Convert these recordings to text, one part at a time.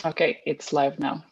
Okay, it's live now.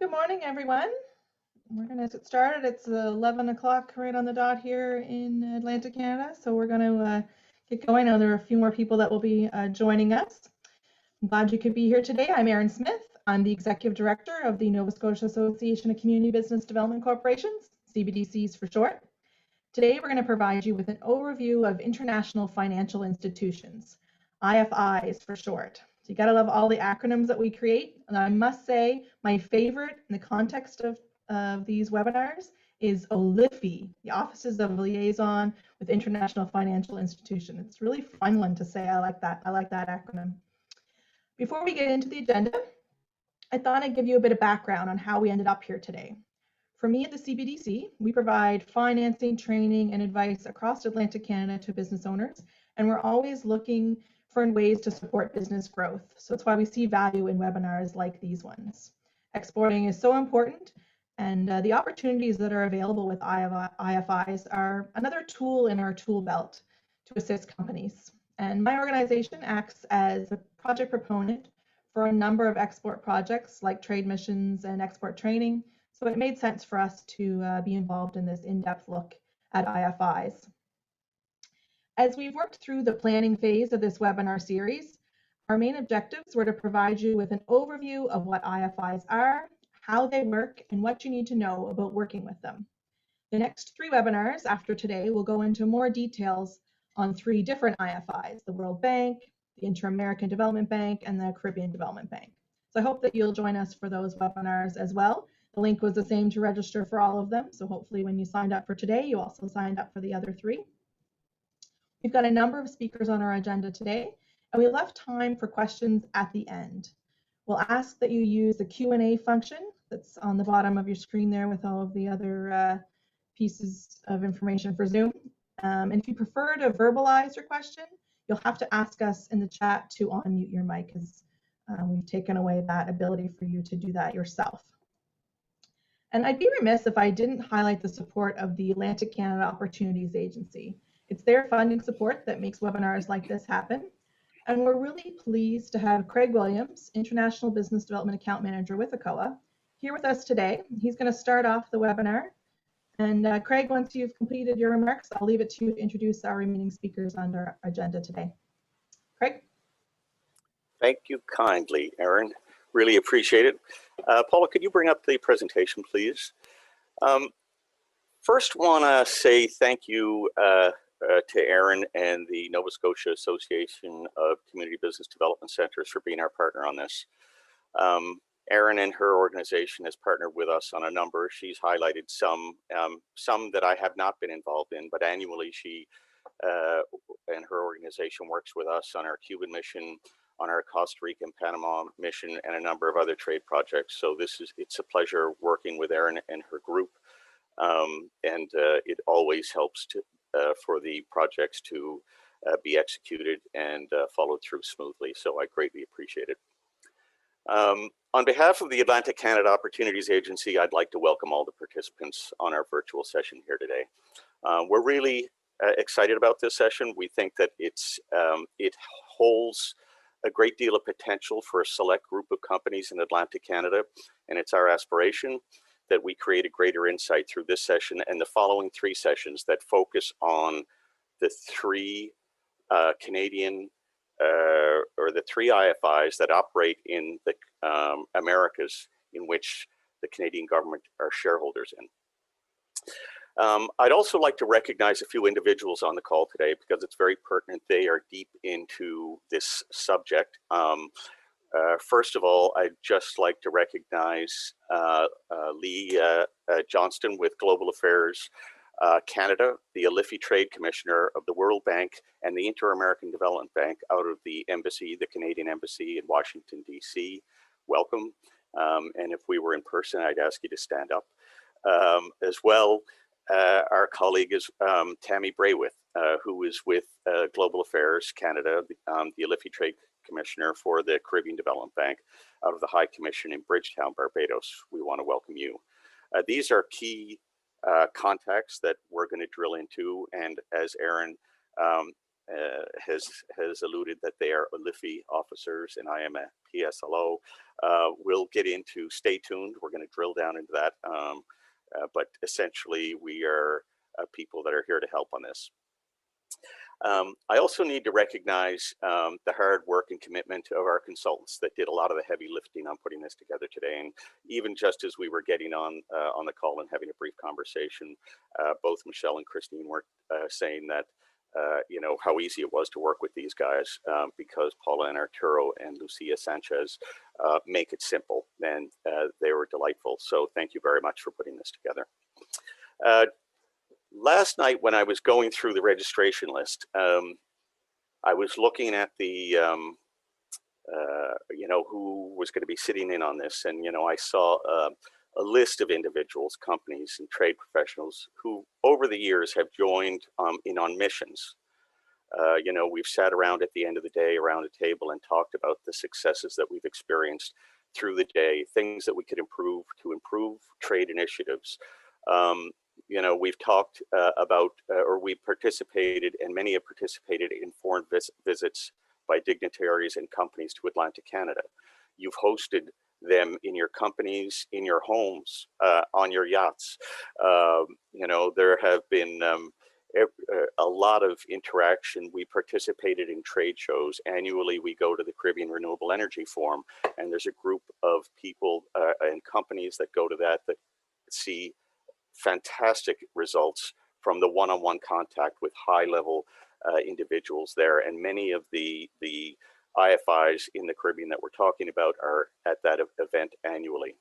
Good morning, everyone. We're going to get started. It's 11 o'clock right on the dot here in Atlantic, Canada. So we're going to get going. I know there are a few more people that will be joining us. I'm glad you could be here today. I'm Erin Smith. I'm the Executive Director of the Nova Scotia Association of Community Business Development Corporations, CBDCs for short. Today, we're going to provide you with an overview of international financial institutions, IFIs for short. So you got to love all the acronyms that we create. And I must say, my favorite in the context of these webinars is OLIFI, the Offices of Liaison with International Financial Institutions. It's a really fun one to say. I like that acronym. Before we get into the agenda, I thought I'd give you a bit of background on how we ended up here today. For me at the CBDC, we provide financing, training, and advice across Atlantic Canada to business owners, and we're always looking for ways to support business growth. So that's why we see value in webinars like these ones. Exporting is so important, and the opportunities that are available with IFIs are another tool in our tool belt to assist companies. And my organization acts as a project proponent for a number of export projects like trade missions and export training. So it made sense for us to be involved in this in-depth look at IFIs. As we've worked through the planning phase of this webinar series, our main objectives were to provide you with an overview of what IFIs are, how they work, and what you need to know about working with them. The next 3 webinars after today will go into more details on 3 different IFIs, the World Bank, the Inter-American Development Bank, and the Caribbean Development Bank. So I hope that you'll join us for those webinars as well. The link was the same to register for all of them, so hopefully when you signed up for today, you also signed up for the other 3. We've got a number of speakers on our agenda today, and we left time for questions at the end. We'll ask that you use the Q&A function that's on the bottom of your screen there with all of the other pieces of information for Zoom. And if you prefer to verbalize your question, you'll have to ask us in the chat to unmute your mic, because we've taken away that ability for you to do that yourself. And I'd be remiss if I didn't highlight the support of the Atlantic Canada Opportunities Agency. It's their funding support that makes webinars like this happen. And we're really pleased to have Craig Williams, International Business Development Account Manager with ACOA, here with us today. He's going to start off the webinar. And Craig, once you've completed your remarks, I'll leave it to you to introduce our remaining speakers on our agenda today. Craig? Thank you kindly, Erin. Really appreciate it. Paula, could you bring up the presentation, please? First, want to say thank you to Erin and the Nova Scotia Association of Community Business Development Centers for being our partner on this. Erin and her organization has partnered with us on a number. She's highlighted some that I have not been involved in, but annually she and her organization works with us on our Cuban mission, on our Costa Rica and Panama mission, and a number of other trade projects. So it's a pleasure working with Erin and her group. It always helps for the projects to be executed and followed through smoothly. So I greatly appreciate it. On behalf of the Atlantic Canada Opportunities Agency, I'd like to welcome all the participants on our virtual session here today. We're really excited about this session. We think that it holds a great deal of potential for a select group of companies in Atlantic Canada, and it's our aspiration that we create a greater insight through this session and the following 3 sessions that focus on the 3 Canadian or the 3 IFIs that operate in the Americas, in which the Canadian government are shareholders in. I'd also like to recognize a few individuals on the call today because it's very pertinent. They are deep into this subject. First of all, I'd just like to recognize Lee Johnston with Global Affairs Canada, the IFI Trade Commissioner of the World Bank and the Inter-American Development Bank out of the embassy, the Canadian Embassy in Washington, D.C. Welcome. And if we were in person, I'd ask you to stand up. As well, our colleague is Tammy Braywith, who is with Global Affairs Canada, the IFI Trade Commissioner for the Caribbean Development Bank out of the High Commission in Bridgetown, Barbados. We want to welcome you. These are key contacts that we're going to drill into, and as Erin has alluded that they are IFI officers and I am a PSLO. We'll get into, stay tuned, we're going to drill down into that, but essentially we are people that are here to help on this. I also need to recognize the hard work and commitment of our consultants that did a lot of the heavy lifting on putting this together today. And even just as we were getting on the call and having a brief conversation, both Michelle and Christine were saying that, you know, how easy it was to work with these guys because Paula and Arturo and Lucia Sanchez make it simple, and they were delightful. So thank you very much for putting this together. Last night when I was going through the registration list, I was looking at the, you know, who was going to be sitting in on this. And, you know, I saw a list of individuals, companies, and trade professionals who over the years have joined in on missions. You know, we've sat around at the end of the day around a table and talked about the successes that we've experienced through the day, things that we could improve to improve trade initiatives. You know, we've talked about, or we've participated, and many have participated in foreign visits by dignitaries and companies to Atlantic Canada. You've hosted them in your companies, in your homes, on your yachts. You know, there have been a lot of interaction. We participated in trade shows. Annually, we go to the Caribbean Renewable Energy Forum, and there's a group of people and companies that go to that see fantastic results from the one-on-one contact with high-level individuals there. And many of the IFIs in the Caribbean that we're talking about are at that event annually.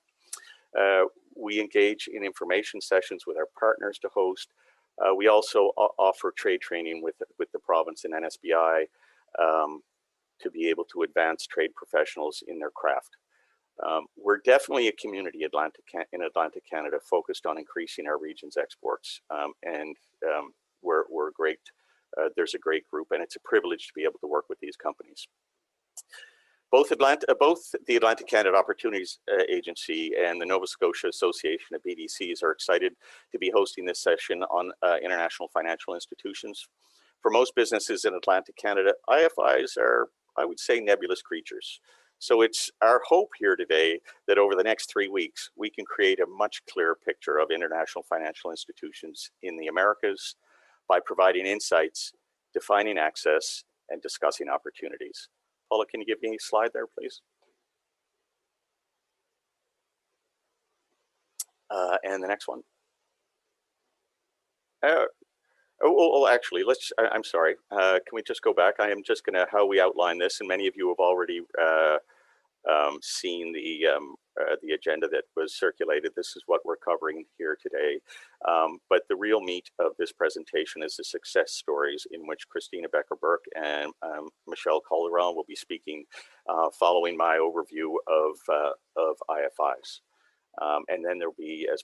We engage in information sessions with our partners to host. We also offer trade training with the province and NSBI to be able to advance trade professionals in their craft. We're definitely a community in Atlantic Canada focused on increasing our region's exports, and we're great. There's a great group, and it's a privilege to be able to work with these companies. Both the Atlantic Canada Opportunities Agency and the Nova Scotia Association of BDCs are excited to be hosting this session on international financial institutions. For most businesses in Atlantic Canada, IFIs are, I would say, nebulous creatures. So it's our hope here today that over the next 3 weeks, we can create a much clearer picture of international financial institutions in the Americas by providing insights, defining access, and discussing opportunities. Paula, can you give me a slide there, please? And the next one. Actually, I'm sorry. Can we just go back? I am just gonna, how we outline this, and many of you have already seen the agenda that was circulated. This is what we're covering here today. But the real meat of this presentation is the success stories in which Christina Becker-Burke and Michelle Calderon will be speaking following my overview of IFIs. And then there'll be, as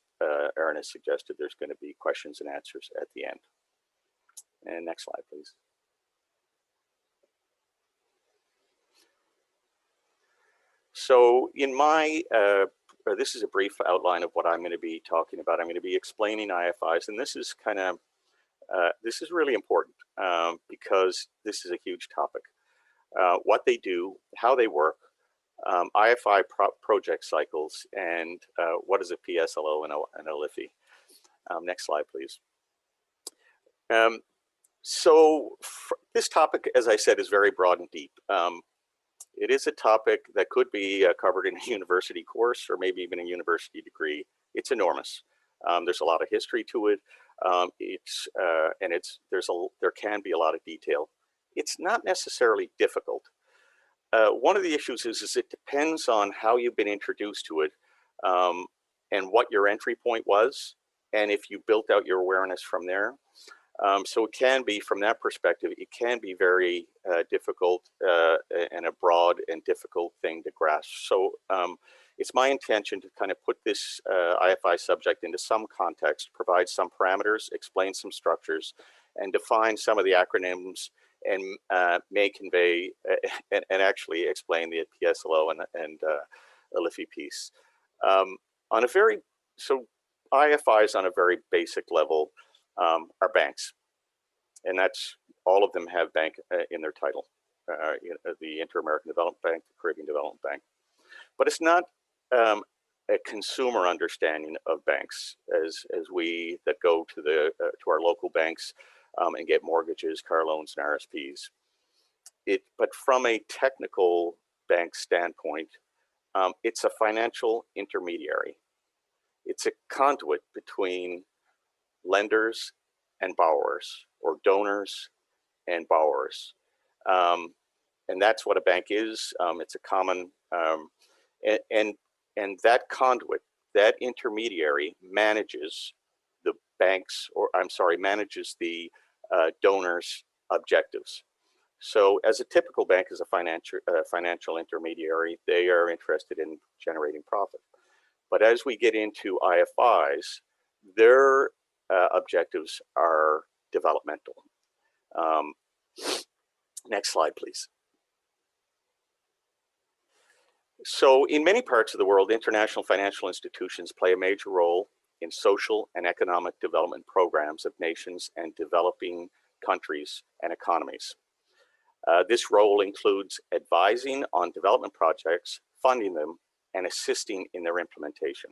Erin has suggested, there's going to be questions and answers at the end. And next slide, please. So in my, this is a brief outline of what I'm going to be talking about. I'm going to be explaining IFIs, and this is kind of, this is really important because this is a huge topic. What they do, how they work, IFI project cycles, and what is a PSLO and a LIFI. Next slide, please. So this topic, as I said, is very broad and deep. It is a topic that could be covered in a university course or maybe even a university degree. It's enormous. There's a lot of history to it. There can be a lot of detail. It's not necessarily difficult. One of the issues is it depends on how you've been introduced to it and what your entry point was, and if you built out your awareness from there. So it can be, from that perspective, it can be very difficult and a broad and difficult thing to grasp. So it's my intention to kind of put this IFI subject into some context, provide some parameters, explain some structures, and define some of the acronyms, and may convey and actually explain the PSLO and a LIFI piece. So IFIs on a very basic level are banks, and that's all of them have bank in their title. The Inter-American Development Bank, the Caribbean Development Bank, but it's not a consumer understanding of banks as we that go to to our local banks and get mortgages, car loans, and RSPs. But from a technical bank standpoint, it's a financial intermediary. It's a conduit between lenders and borrowers, or donors and borrowers. And that's what a bank is. It's a common, and that conduit, that intermediary manages the bank's, or I'm sorry, manages the donors' objectives. So as a typical bank is a financial intermediary, they are interested in generating profit. But as we get into IFIs, their objectives are developmental. Next slide, please. So in many parts of the world, international financial institutions play a major role in social and economic development programs of nations and developing countries and economies. This role includes advising on development projects, funding them, and assisting in their implementation.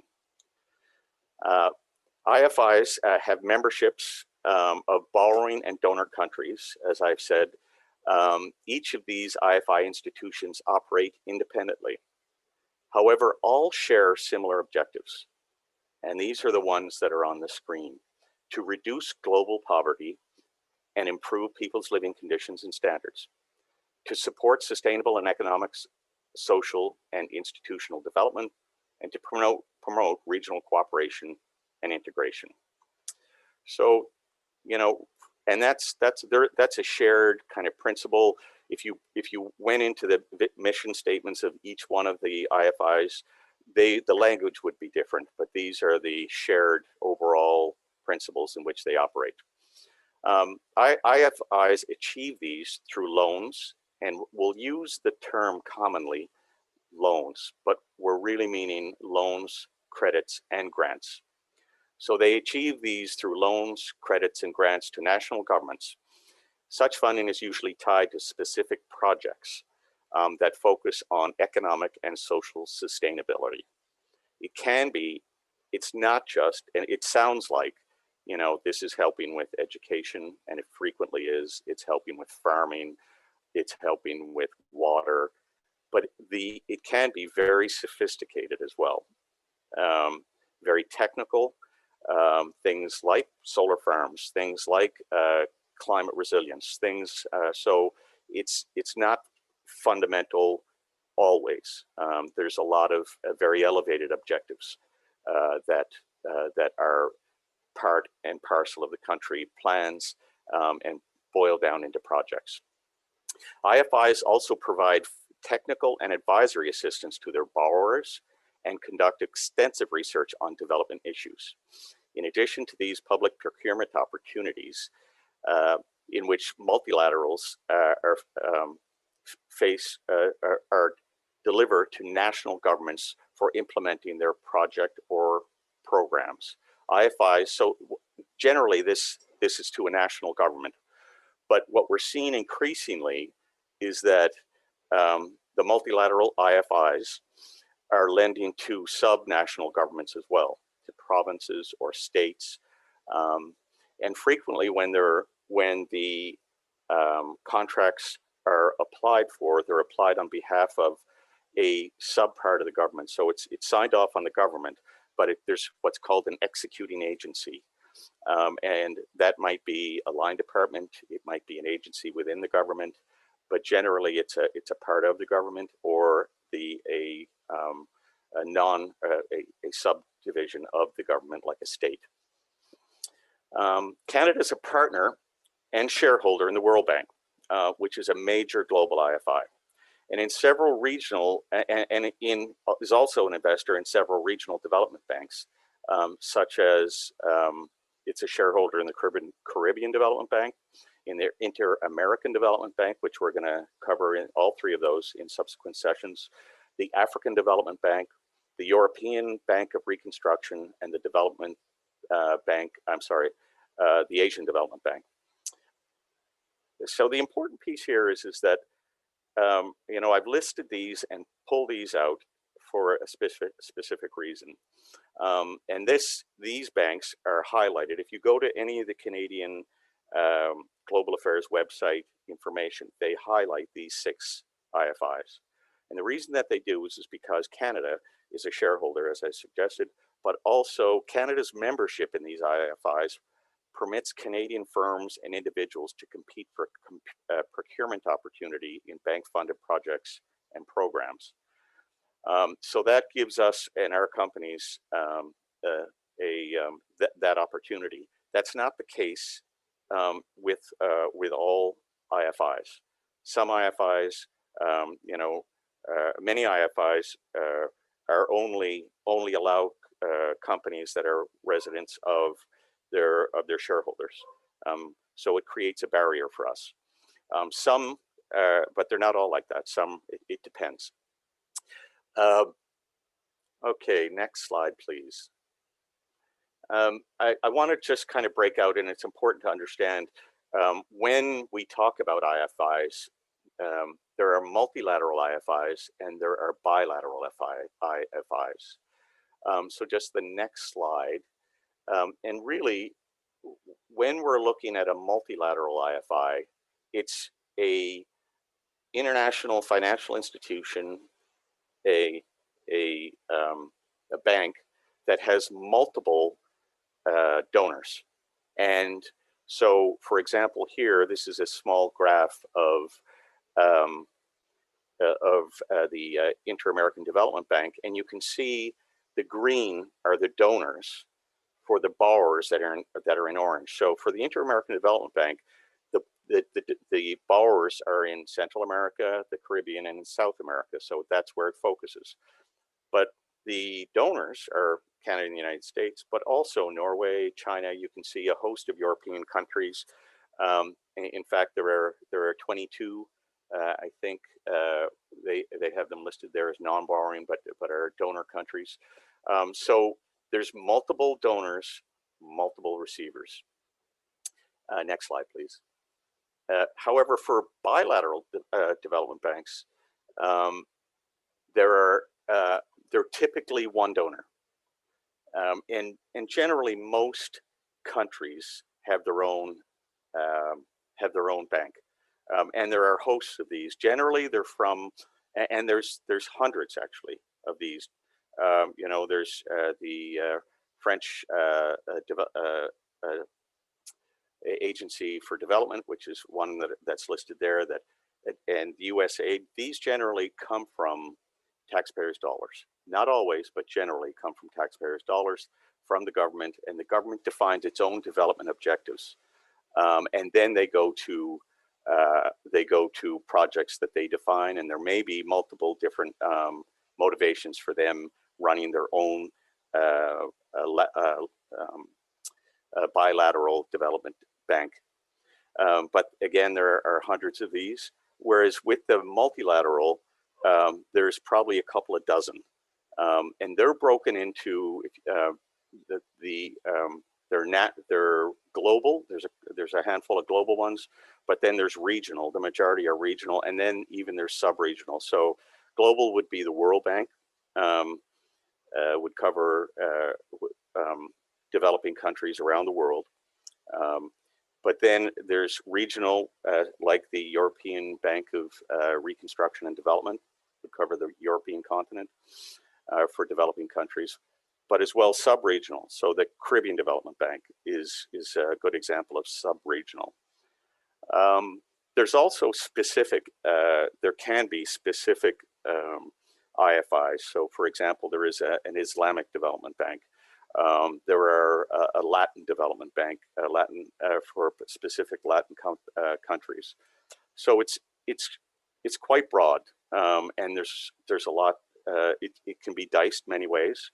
IFIs have memberships of borrowing and donor countries, as I've said. Each of these IFI institutions operate independently. However, all share similar objectives, and these are the ones that are on the screen: to reduce global poverty and improve people's living conditions and standards, to support sustainable and economic, social, and institutional development, and to promote regional cooperation and integration. So, you know, and that's a shared kind of principle. If you went into the mission statements of each one of the IFIs, the language would be different, but these are the shared overall principles in which they operate. IFIs achieve these through loans, and we'll use the term commonly loans, but we're really meaning loans, credits, and grants. So they achieve these through loans, credits, and grants to national governments. Such funding is usually tied to specific projects that focus on economic and social sustainability. It can be, it's not just, and it sounds like, you know, this is helping with education, and it frequently is. It's helping with farming, it's helping with water, but it can be very sophisticated as well. Very technical, things like solar farms, things like climate resilience, things, so it's not fundamental always. There's a lot of very elevated objectives that are part and parcel of the country plans and boil down into projects. IFIs also provide technical and advisory assistance to their borrowers and conduct extensive research on development issues. In addition to these public procurement opportunities, in which multilaterals are delivered to national governments for implementing their project or programs. IFIs, so generally this is to a national government, but what we're seeing increasingly is that the multilateral IFIs are lending to sub-national governments as well, to provinces or states, and frequently when the contracts are applied for, they're applied on behalf of a sub-part of the government. So it's signed off on the government, but there's what's called an executing agency. And that might be a line department, it might be an agency within the government, but generally it's a part of the government or a subdivision of the government, like a state. Canada is a partner and shareholder in the World Bank, which is a major global IFI. And in several regional, is also an investor in several regional development banks, such as it's a shareholder in the Caribbean Development Bank, in their Inter-American Development Bank, which we're going to cover in all three of those in subsequent sessions, the African Development Bank, the European Bank of Reconstruction, and the Development Bank, the Asian Development Bank. So the important piece here is that, you know, I've listed these and pulled these out for a specific reason. And these banks are highlighted. If you go to any of the Canadian Global Affairs website information, they highlight these 6 IFIs. And the reason that they do is because Canada is a shareholder, as I suggested, but also Canada's membership in these IFIs permits Canadian firms and individuals to compete for procurement opportunity in bank-funded projects and programs. So that gives us and our companies that opportunity. That's not the case with all IFIs. Some IFIs, you know, many IFIs are only allow companies that are residents of their shareholders. So it creates a barrier for us. Some, but they're not all like that. Some, it depends. Okay, next slide, please. I want to just kind of break out, and it's important to understand when we talk about IFIs, there are multilateral IFIs and there are bilateral IFIs. So just the next slide. And really, when we're looking at a multilateral IFI, it's a international financial institution, a bank that has multiple donors. And so, for example, here, this is a small graph of the Inter-American Development Bank, and you can see the green are the donors for the borrowers that are in orange. So for the Inter-American Development Bank, the borrowers are in Central America, the Caribbean, and in South America. So that's where it focuses. But the donors are Canada and the United States, but also Norway, China. You can see a host of European countries. In fact, there are 22. I think they have them listed there as non-borrowing, but are donor countries. So there's multiple donors, multiple receivers. Next slide, please. However, for bilateral development banks, they're typically one donor, and generally most countries have their own bank, and there are hosts of these. Generally, they're from, and there's hundreds actually of these. You know, there's the French Agency for Development, which is one that's listed there, and USAID. These generally come from taxpayers' dollars. Not always, but generally come from taxpayers' dollars from the government, and the government defines its own development objectives, and then they go to projects that they define, and there may be multiple different motivations for them running their own bilateral development bank. But again, there are hundreds of these, whereas with the multilateral, there's probably a couple of dozen. And they're broken into, they're global. There's a handful of global ones, but then there's regional. The majority are regional, and then even there's sub-regional. So global would be the World Bank, would cover developing countries around the world. But then there's regional, like the European Bank of Reconstruction and Development, would cover the European continent for developing countries, but as well sub-regional. So the Caribbean Development Bank is a good example of sub-regional. There's also specific, there can be specific IFIs. So for example, there is an Islamic Development Bank. There are a Latin Development Bank, for specific Latin countries. So it's quite broad, and there's a lot. It can be diced many ways.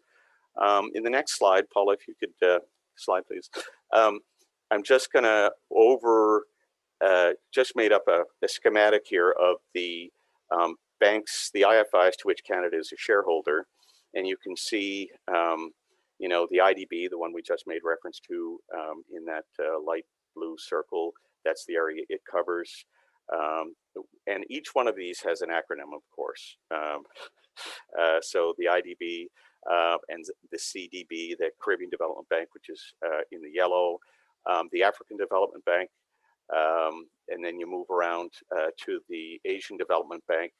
In the next slide, Paula, if you could slide, please. I'm just gonna just made up a schematic here of the banks, the IFIs to which Canada is a shareholder, and you can see, you know, the IDB, the one we just made reference to, in that light blue circle. That's the area it covers, and each one of these has an acronym, of course. So the IDB and the CDB, the Caribbean Development Bank, which is in the yellow, the African Development Bank, and then you move around to the Asian Development Bank,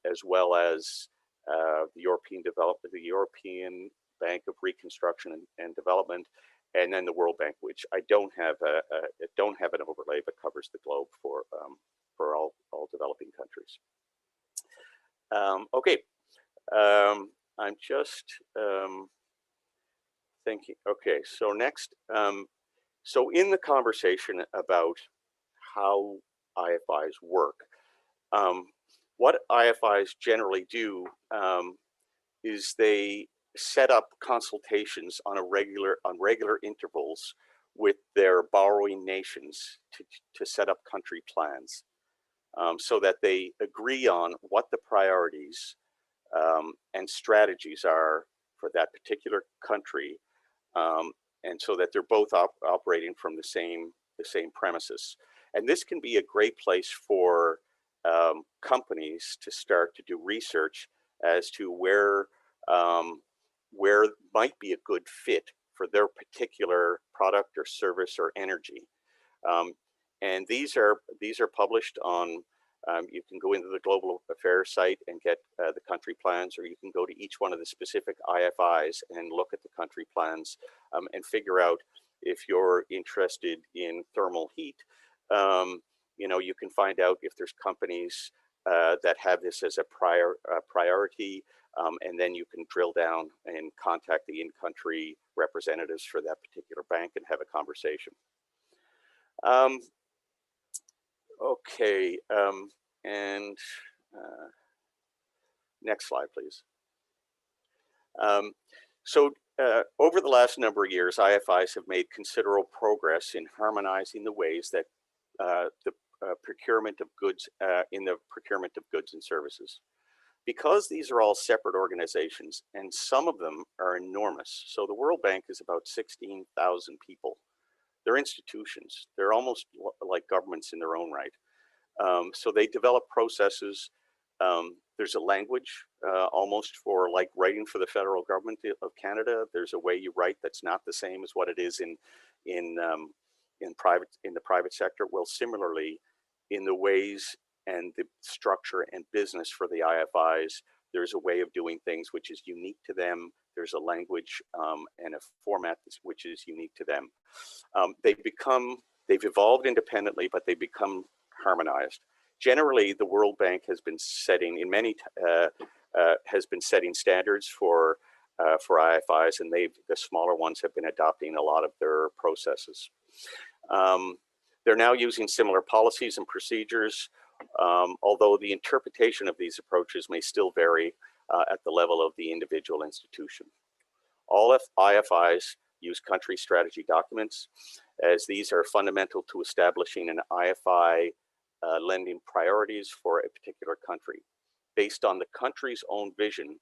as well as the European Bank of Reconstruction and Development, and then the World Bank, which I don't have an overlay, but covers the globe for all developing countries. Okay, I'm just thinking. Okay, so next, so in the conversation about how IFIs work, what IFIs generally do is they set up consultations on regular intervals with their borrowing nations to set up country plans, so that they agree on what the priorities and strategies are for that particular country, and so that they're both operating from the same premises. And this can be a great place for companies to start to do research as to where might be a good fit for their particular product or service or energy. And these are published on, you can go into the Global Affairs site and get the country plans, or you can go to each one of the specific IFIs and look at the country plans and figure out if you're interested in thermal heat. You know, you can find out if there's companies that have this as a priority, and then you can drill down and contact the in-country representatives for that particular bank and have a conversation. Okay, and next slide, please. Over the last number of years, IFIs have made considerable progress in harmonizing the ways that the procurement of goods and services. Because these are all separate organizations, and some of them are enormous. So the World Bank is about 16,000 people. They're institutions. They're almost like governments in their own right. So they develop processes. There's a language almost for like writing for the federal government of Canada. There's a way you write that's not the same as what it is in the private sector. Well, similarly, in the ways and the structure and business for the IFIs, there's a way of doing things which is unique to them. There's a language and a format which is unique to them. They've evolved independently, but they become harmonized. Generally, the World Bank has been setting standards for IFIs, and the smaller ones have been adopting a lot of their processes. They're now using similar policies and procedures, although the interpretation of these approaches may still vary at the level of the individual institution. All IFIs use country strategy documents, as these are fundamental to establishing an IFI lending priorities for a particular country, based on the country's own vision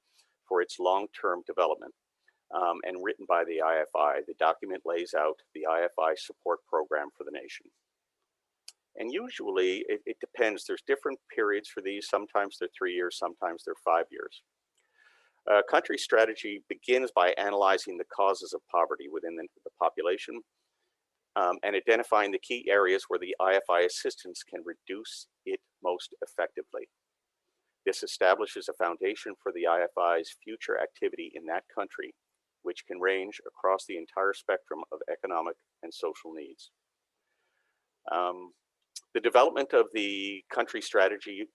for its long-term development, and written by the IFI. The document lays out the IFI support program for the nation. And usually it depends. There's different periods for these. Sometimes they're 3 years, sometimes they're 5 years. Country strategy begins by analyzing the causes of poverty within the population and identifying the key areas where the IFI assistance can reduce it most effectively. This establishes a foundation for the IFI's future activity in that country, which can range across the entire spectrum of economic and social needs. The development of the country strategy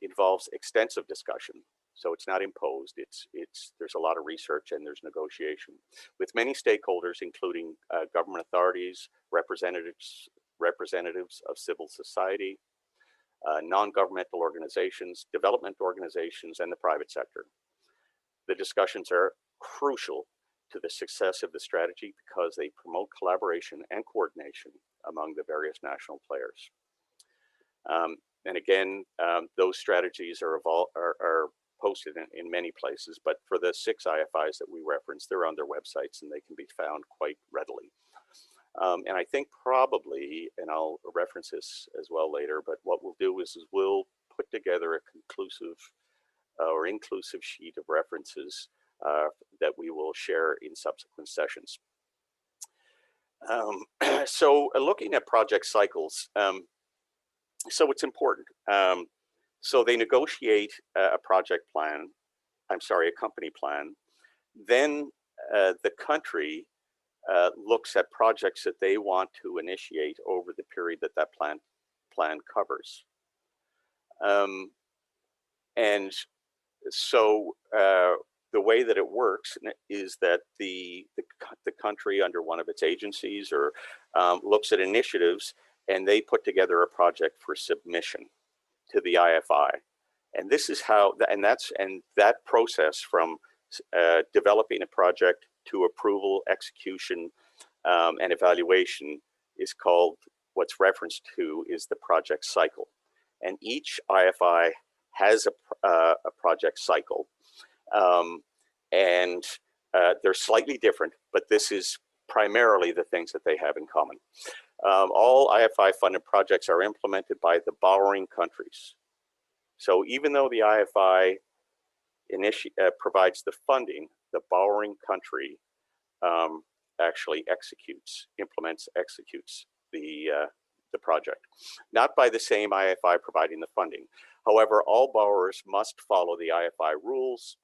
involves extensive discussion. So it's not imposed. There's a lot of research and there's negotiation with many stakeholders, including government authorities, representatives of civil society, non-governmental organizations, development organizations, and the private sector. The discussions are crucial to the success of the strategy because they promote collaboration and coordination among the various national players. And again, those strategies are posted in many places, but for the 6 IFIs that we referenced, they're on their websites and they can be found quite readily. And I think probably, and I'll reference this as well later, but what we'll do is we'll put together a conclusive or inclusive sheet of references that we will share in subsequent sessions. So looking at project cycles, so it's important. So they negotiate a project plan, a company plan. Then the country looks at projects that they want to initiate over the period that plan covers. And so the way that it works is that the country under one of its agencies or looks at initiatives, and they put together a project for submission to the IFI. And this is how, and that process from developing a project to approval, execution, and evaluation is called, what's referenced to is the project cycle. And each IFI has a project cycle. And they're slightly different, but this is primarily the things that they have in common. All IFI funded projects are implemented by the borrowing countries. So even though the IFI provides the funding, the borrowing country actually implements, executes the project, not by the same IFI providing the funding. However, all borrowers must follow the IFI rules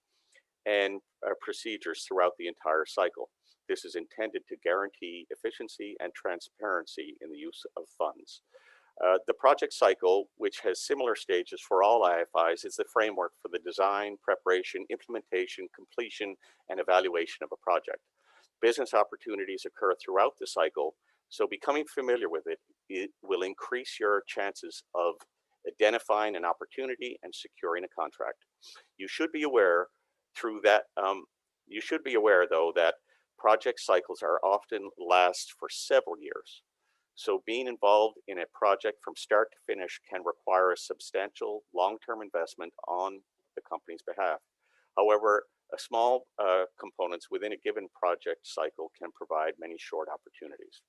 and procedures throughout the entire cycle. This is intended to guarantee efficiency and transparency in the use of funds. The project cycle, which has similar stages for all IFIs, is the framework for the design, preparation, implementation, completion, and evaluation of a project. Business opportunities occur throughout the cycle, so becoming familiar with it will increase your chances of identifying an opportunity and securing a contract. You should be aware though that project cycles are often last for several years. So being involved in a project from start to finish can require a substantial long-term investment on the company's behalf. However, a small components within a given project cycle can provide many short opportunities.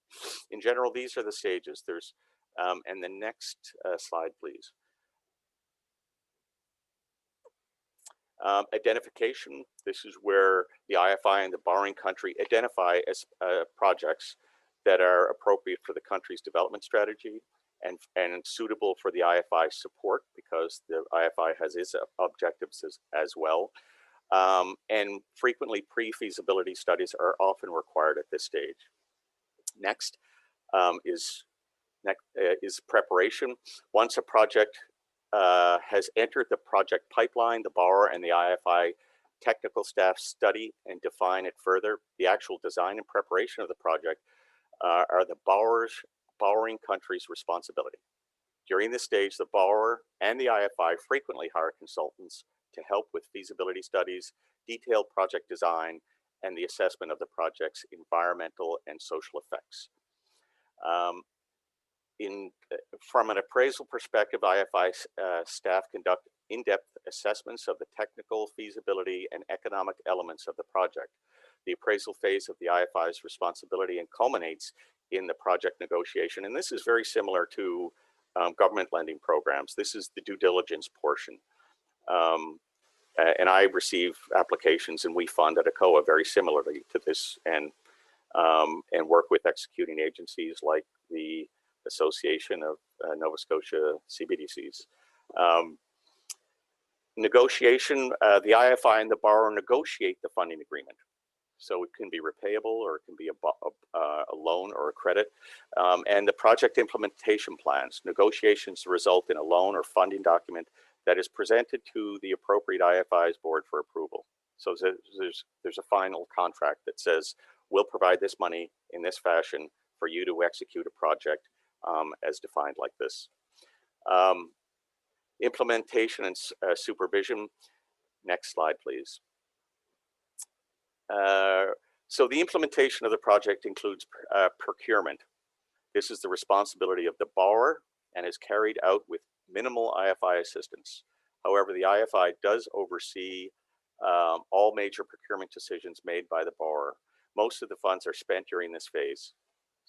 In general, these are the stages. There's, and the next slide, please. Identification. This is where the IFI and the borrowing country identify as projects that are appropriate for the country's development strategy and suitable for the IFI support, because the IFI has its objectives as well. And frequently pre-feasibility studies are often required at this stage. Next is preparation. Once a project has entered the project pipeline, the borrower and the IFI technical staff study and define it further. The actual design and preparation of the project are the borrowing country's responsibility. During this stage, the borrower and the IFI frequently hire consultants to help with feasibility studies, detailed project design, and the assessment of the project's environmental and social effects. From an appraisal perspective, IFI staff conduct in-depth assessments of the technical, feasibility, and economic elements of the project. The appraisal phase of the IFI's responsibility and culminates in the project negotiation. And this is very similar to government lending programs. This is the due diligence portion. And I receive applications, and we fund at ACOA very similarly to this, and work with executing agencies like the Association of Nova Scotia CBDCs. Negotiation, the IFI and the borrower negotiate the funding agreement. So it can be repayable, or it can be a loan or a credit. And the project implementation plans. Negotiations result in a loan or funding document that is presented to the appropriate IFI's board for approval. So there's a final contract that says, we'll provide this money in this fashion for you to execute a project as defined like this. Implementation and supervision. Next slide, please. So the implementation of the project includes procurement. This is the responsibility of the borrower and is carried out with minimal IFI assistance. However, the IFI does oversee all major procurement decisions made by the borrower. Most of the funds are spent during this phase,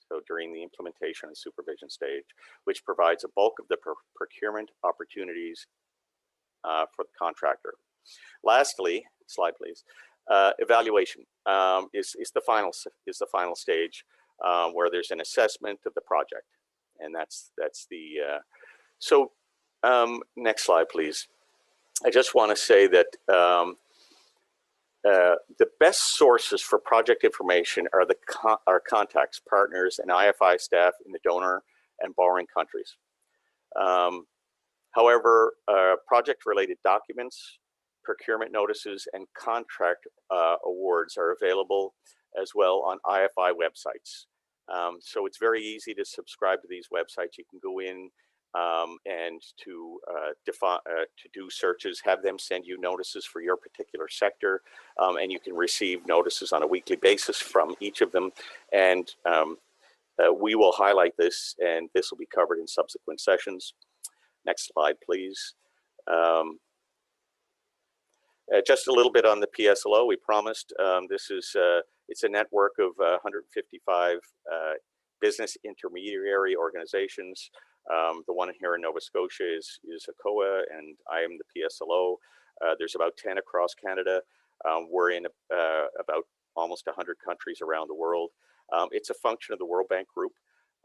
so during the implementation and supervision stage, which provides a bulk of the procurement opportunities for the contractor. Lastly, slide please. Evaluation is the final stage where there's an assessment of the project, and that's the next slide please. I just want to say that the best sources for project information are our contacts, partners, and IFI staff in the donor and borrowing countries. However, project-related documents, procurement notices, and contract awards are available as well on IFI websites. So it's very easy to subscribe to these websites. You can go in and to do searches, have them send you notices for your particular sector, and you can receive notices on a weekly basis from each of them. And we will highlight this, and this will be covered in subsequent sessions. Next slide, please. Just a little bit on the PSLO. We promised this is it's a network of 155 business intermediary organizations The one here in Nova Scotia is ACOA, and I am the PSLO. There's about 10 across Canada. We're in about almost 100 countries around the world. It's a function of the World Bank Group.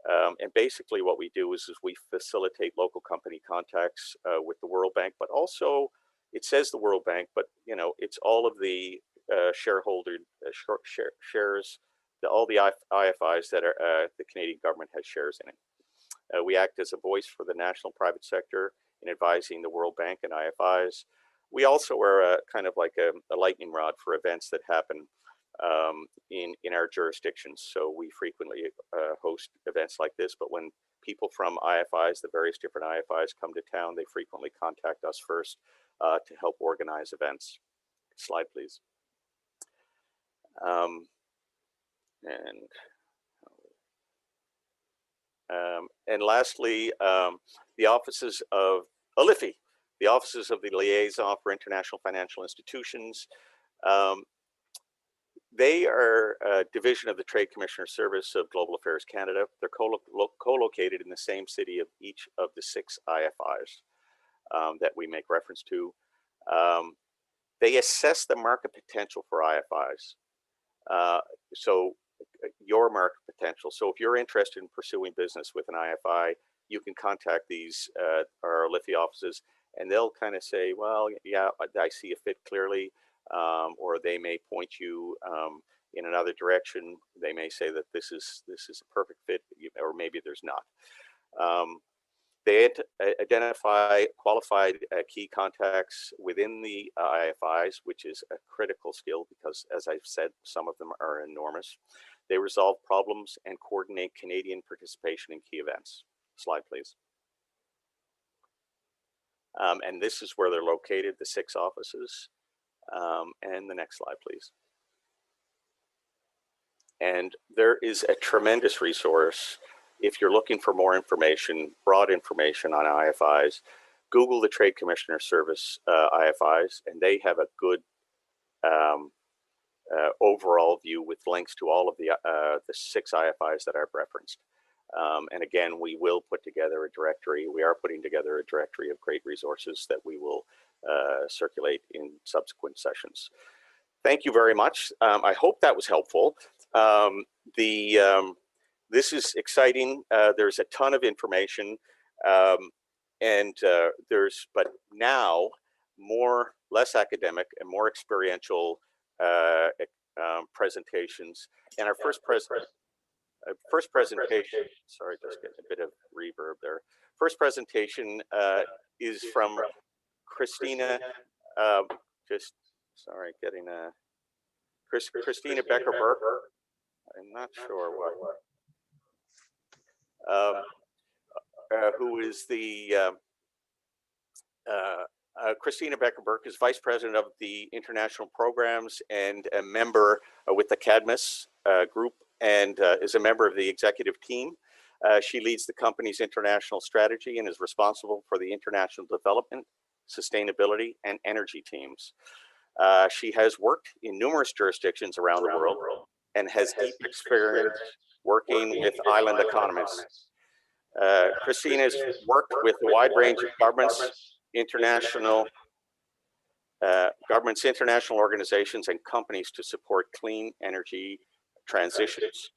And basically what we do is we facilitate local company contacts with the World Bank, but also it says the World Bank, but you know, it's all of the shareholder shares, all the IFIs that are the Canadian government has shares in it. We act as a voice for the national private sector in advising the World Bank and IFIs. We also are kind of like a lightning rod for events that happen in our jurisdictions. So we frequently host events like this, but when people from IFIs, the various different IFIs come to town, they frequently contact us first to help organize events. Slide, please. And lastly, the offices of IFI, the offices of the Liaison for International Financial Institutions. They are a division of the Trade Commissioner Service of Global Affairs Canada. They're co-located in the same city of each of the 6 IFIs that we make reference to. They assess the market potential for IFIs. So your market potential. So if you're interested in pursuing business with an IFI, you can contact these our LIFI offices, and they'll kind of say, well, yeah, I see a fit clearly, or they may point you in another direction. They may say that this is a perfect fit, or maybe there's not. They identify qualified key contacts within the IFIs, which is a critical skill because, as I've said, some of them are enormous. They resolve problems and coordinate Canadian participation in key events. Slide, please. And this is where they're located, the 6 offices. And the next slide, please. And there is a tremendous resource. If you're looking for more information, broad information on IFIs, Google the Trade Commissioner Service IFIs, and they have a good overall view with links to all of the 6 IFIs that I've referenced. And again, we will put together a directory. We are putting together a directory of great resources that we will circulate in subsequent sessions. Thank you very much. I hope that was helpful. This is exciting. There's a ton of information, but now less academic and more experiential presentations. And our first presentation, sorry, just getting a bit of reverb there. First presentation is from Christina, Christina Becker-Burke. I'm not sure what. Who is the Christina Becker-Burke is Vice President of the International Programs and a member with the CADMIS group, and is a member of the executive team. She leads the company's international strategy and is responsible for the international development, sustainability, and energy teams. She has worked in numerous jurisdictions around the world and has deep experience working with island economies. Christina has worked with a wide range of international organizations and companies to support clean energy transitions,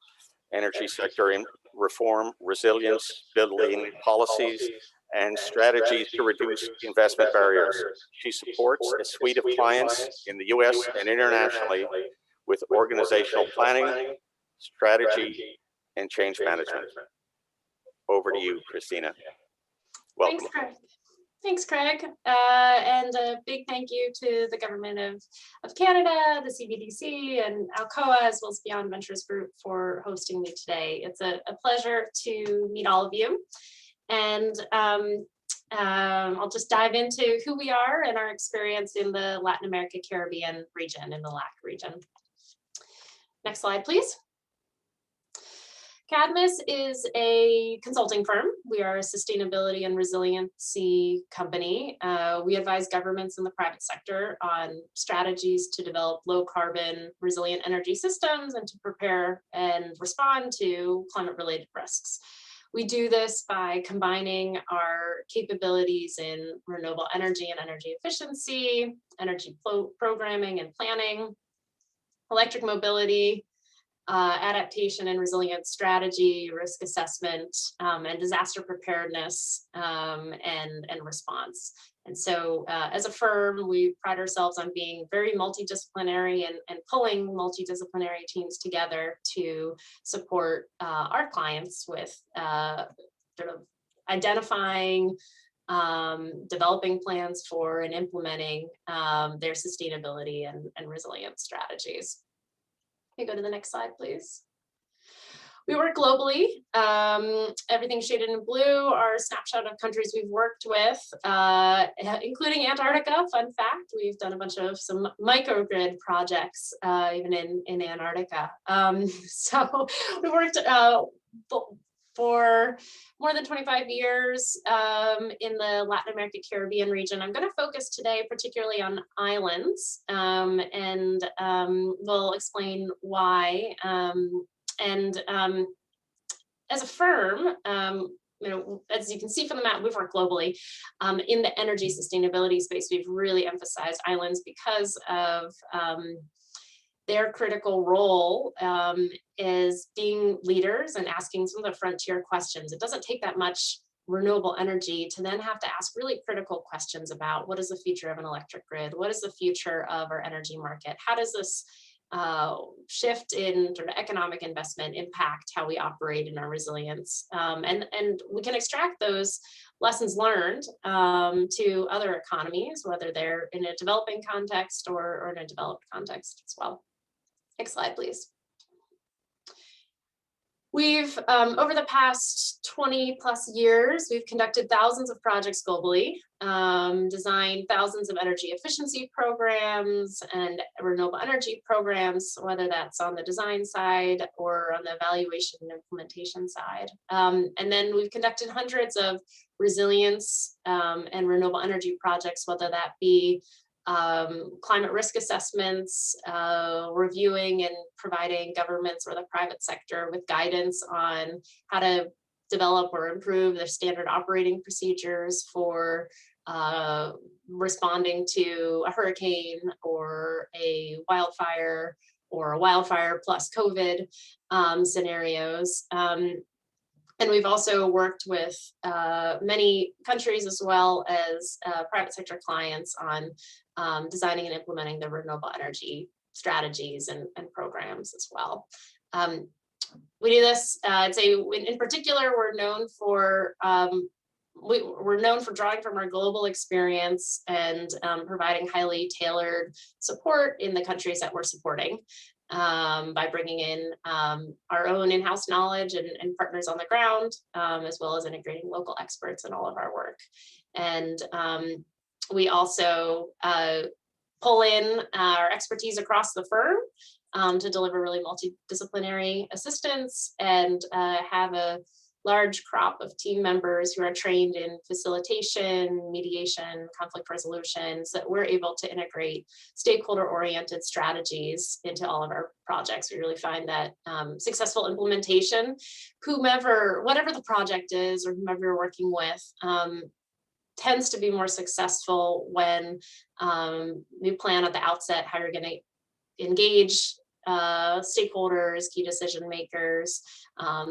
energy sector reform, resilience, building policies, and strategies to reduce investment barriers. She supports a suite of clients in the US and internationally with organizational planning, strategy, and change management. Over to you, Christina. Welcome. Thanks, Craig. Thanks, Craig. And a big thank you to the Government of Canada, the CBDC, and Alcoa, as well as Beyond Ventures Group for hosting me today. It's a pleasure to meet all of you. And I'll just dive into who we are and our experience in the Latin America, Caribbean region, in the LAC region. Next slide, please. CADMIS is a consulting firm. We are a sustainability and resiliency company. We advise governments in the private sector on strategies to develop low carbon, resilient energy systems and to prepare and respond to climate related risks. We do this by combining our capabilities in renewable energy and energy efficiency, energy programming and planning, electric mobility, adaptation and resilience strategy, risk assessment, and disaster preparedness and response. And so as a firm, we pride ourselves on being very multidisciplinary and pulling multidisciplinary teams together to support our clients with sort of identifying, developing plans for and implementing their sustainability and resilience strategies. Okay, go to the next slide, please. We work globally. Everything shaded in blue are a snapshot of countries we've worked with, including Antarctica. Fun fact, we've done a bunch of some microgrid projects, even in Antarctica. So we worked for more than 25 years in the Latin America, Caribbean region. I'm going to focus today particularly on islands, and we'll explain why. As a firm, as you can see from the map, we've worked globally. In the energy sustainability space, we've really emphasized islands because of their critical role is being leaders and asking some of the frontier questions. It doesn't take that much renewable energy to then have to ask really critical questions about what is the future of an electric grid? What is the future of our energy market? How does this shift in sort of economic investment impact how we operate in our resilience? And we can extract those lessons learned to other economies, whether they're in a developing context or in a developed context as well. Next slide, please. We've, over the past 20 plus years, we've conducted thousands of projects globally, designed thousands of energy efficiency programs and renewable energy programs, whether that's on the design side or on the evaluation and implementation side. And then we've conducted hundreds of resilience and renewable energy projects, whether that be climate risk assessments, reviewing and providing governments or the private sector with guidance on how to develop or improve their standard operating procedures for responding to a hurricane or a wildfire plus COVID scenarios. And we've also worked with many countries as well as private sector clients on designing and implementing the renewable energy strategies and programs as well. We do this, I'd say in particular, we're known for drawing from our global experience and providing highly tailored support in the countries that we're supporting. By bringing in our own in-house knowledge and partners on the ground, as well as integrating local experts in all of our work. And we also pull in our expertise across the firm to deliver really multidisciplinary assistance and have a large crop of team members who are trained in facilitation, mediation, conflict resolution, so that we're able to integrate stakeholder-oriented strategies into all of our projects. We really find that successful implementation, whatever the project is or whomever you're working with, tends to be more successful when you plan at the outset how you're going to engage stakeholders, key decision makers,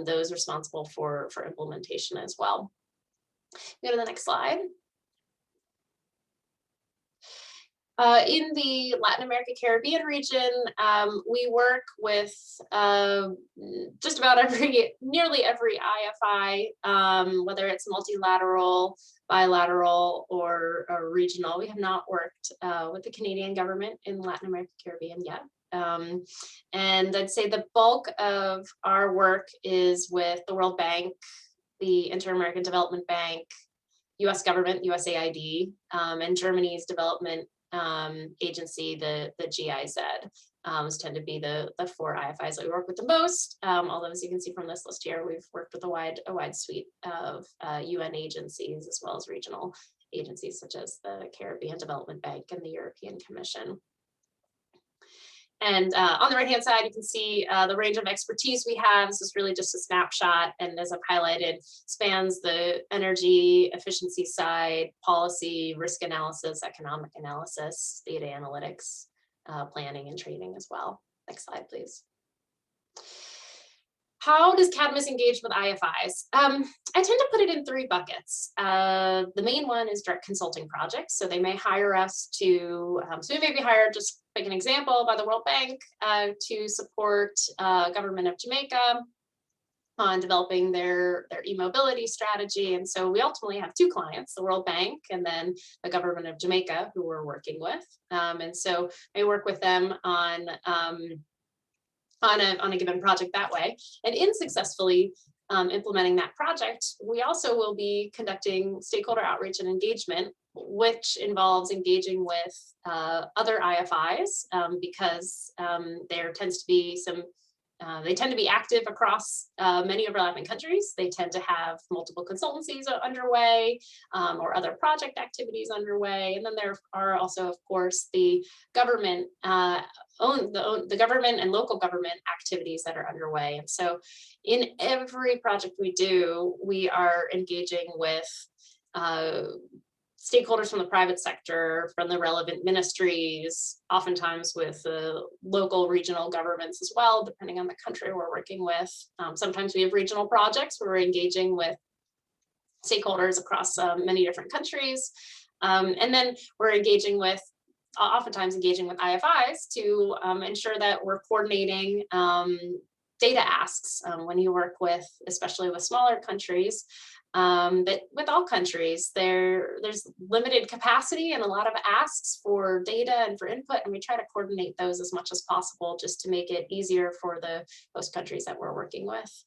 those responsible for implementation as well. Go to the next slide. In the Latin America, Caribbean region, we work with just about nearly every IFI, whether it's multilateral, bilateral, or regional. We have not worked with the Canadian government in Latin America, Caribbean yet. And I'd say the bulk of our work is with the World Bank, the Inter-American Development Bank, US government, USAID, and Germany's development agency, the GIZ. Those tend to be the 4 IFIs that we work with the most. Although, as you can see from this list here, we've worked with a wide suite of UN agencies, as well as regional agencies such as the Caribbean Development Bank and the European Commission. And on the right-hand side, you can see the range of expertise we have. This is really just a snapshot, and as I've highlighted, spans the energy efficiency side, policy, risk analysis, economic analysis, data analytics, planning and training as well. Next slide, please. How does Cadmus engage with IFIs? I tend to put it in 3 buckets. The main one is direct consulting projects. So they may hire us to, so we may be hired, just like an example, by the World Bank to support government of Jamaica on developing their e-mobility strategy. And so we ultimately have 2 clients, the World Bank and then the government of Jamaica, who we're working with. And so I work with them on a given project that way. And in successfully implementing that project, we also will be conducting stakeholder outreach and engagement, which involves engaging with other IFIs because there tends to be some, they tend to be active across many overlapping countries. They tend to have multiple consultancies underway or other project activities underway. And then there are also, of course, the government the government and local government activities that are underway. And so in every project we do, we are engaging with stakeholders from the private sector, from the relevant ministries, oftentimes with local regional governments as well, depending on the country we're working with. Sometimes we have regional projects where we're engaging with stakeholders across many different countries. And then we're engaging with, oftentimes engaging with IFIs to ensure that we're coordinating data asks when you work with, especially with smaller countries. But with all countries, there's limited capacity and a lot of asks for data and for input, and we try to coordinate those as much as possible just to make it easier for the host countries that we're working with.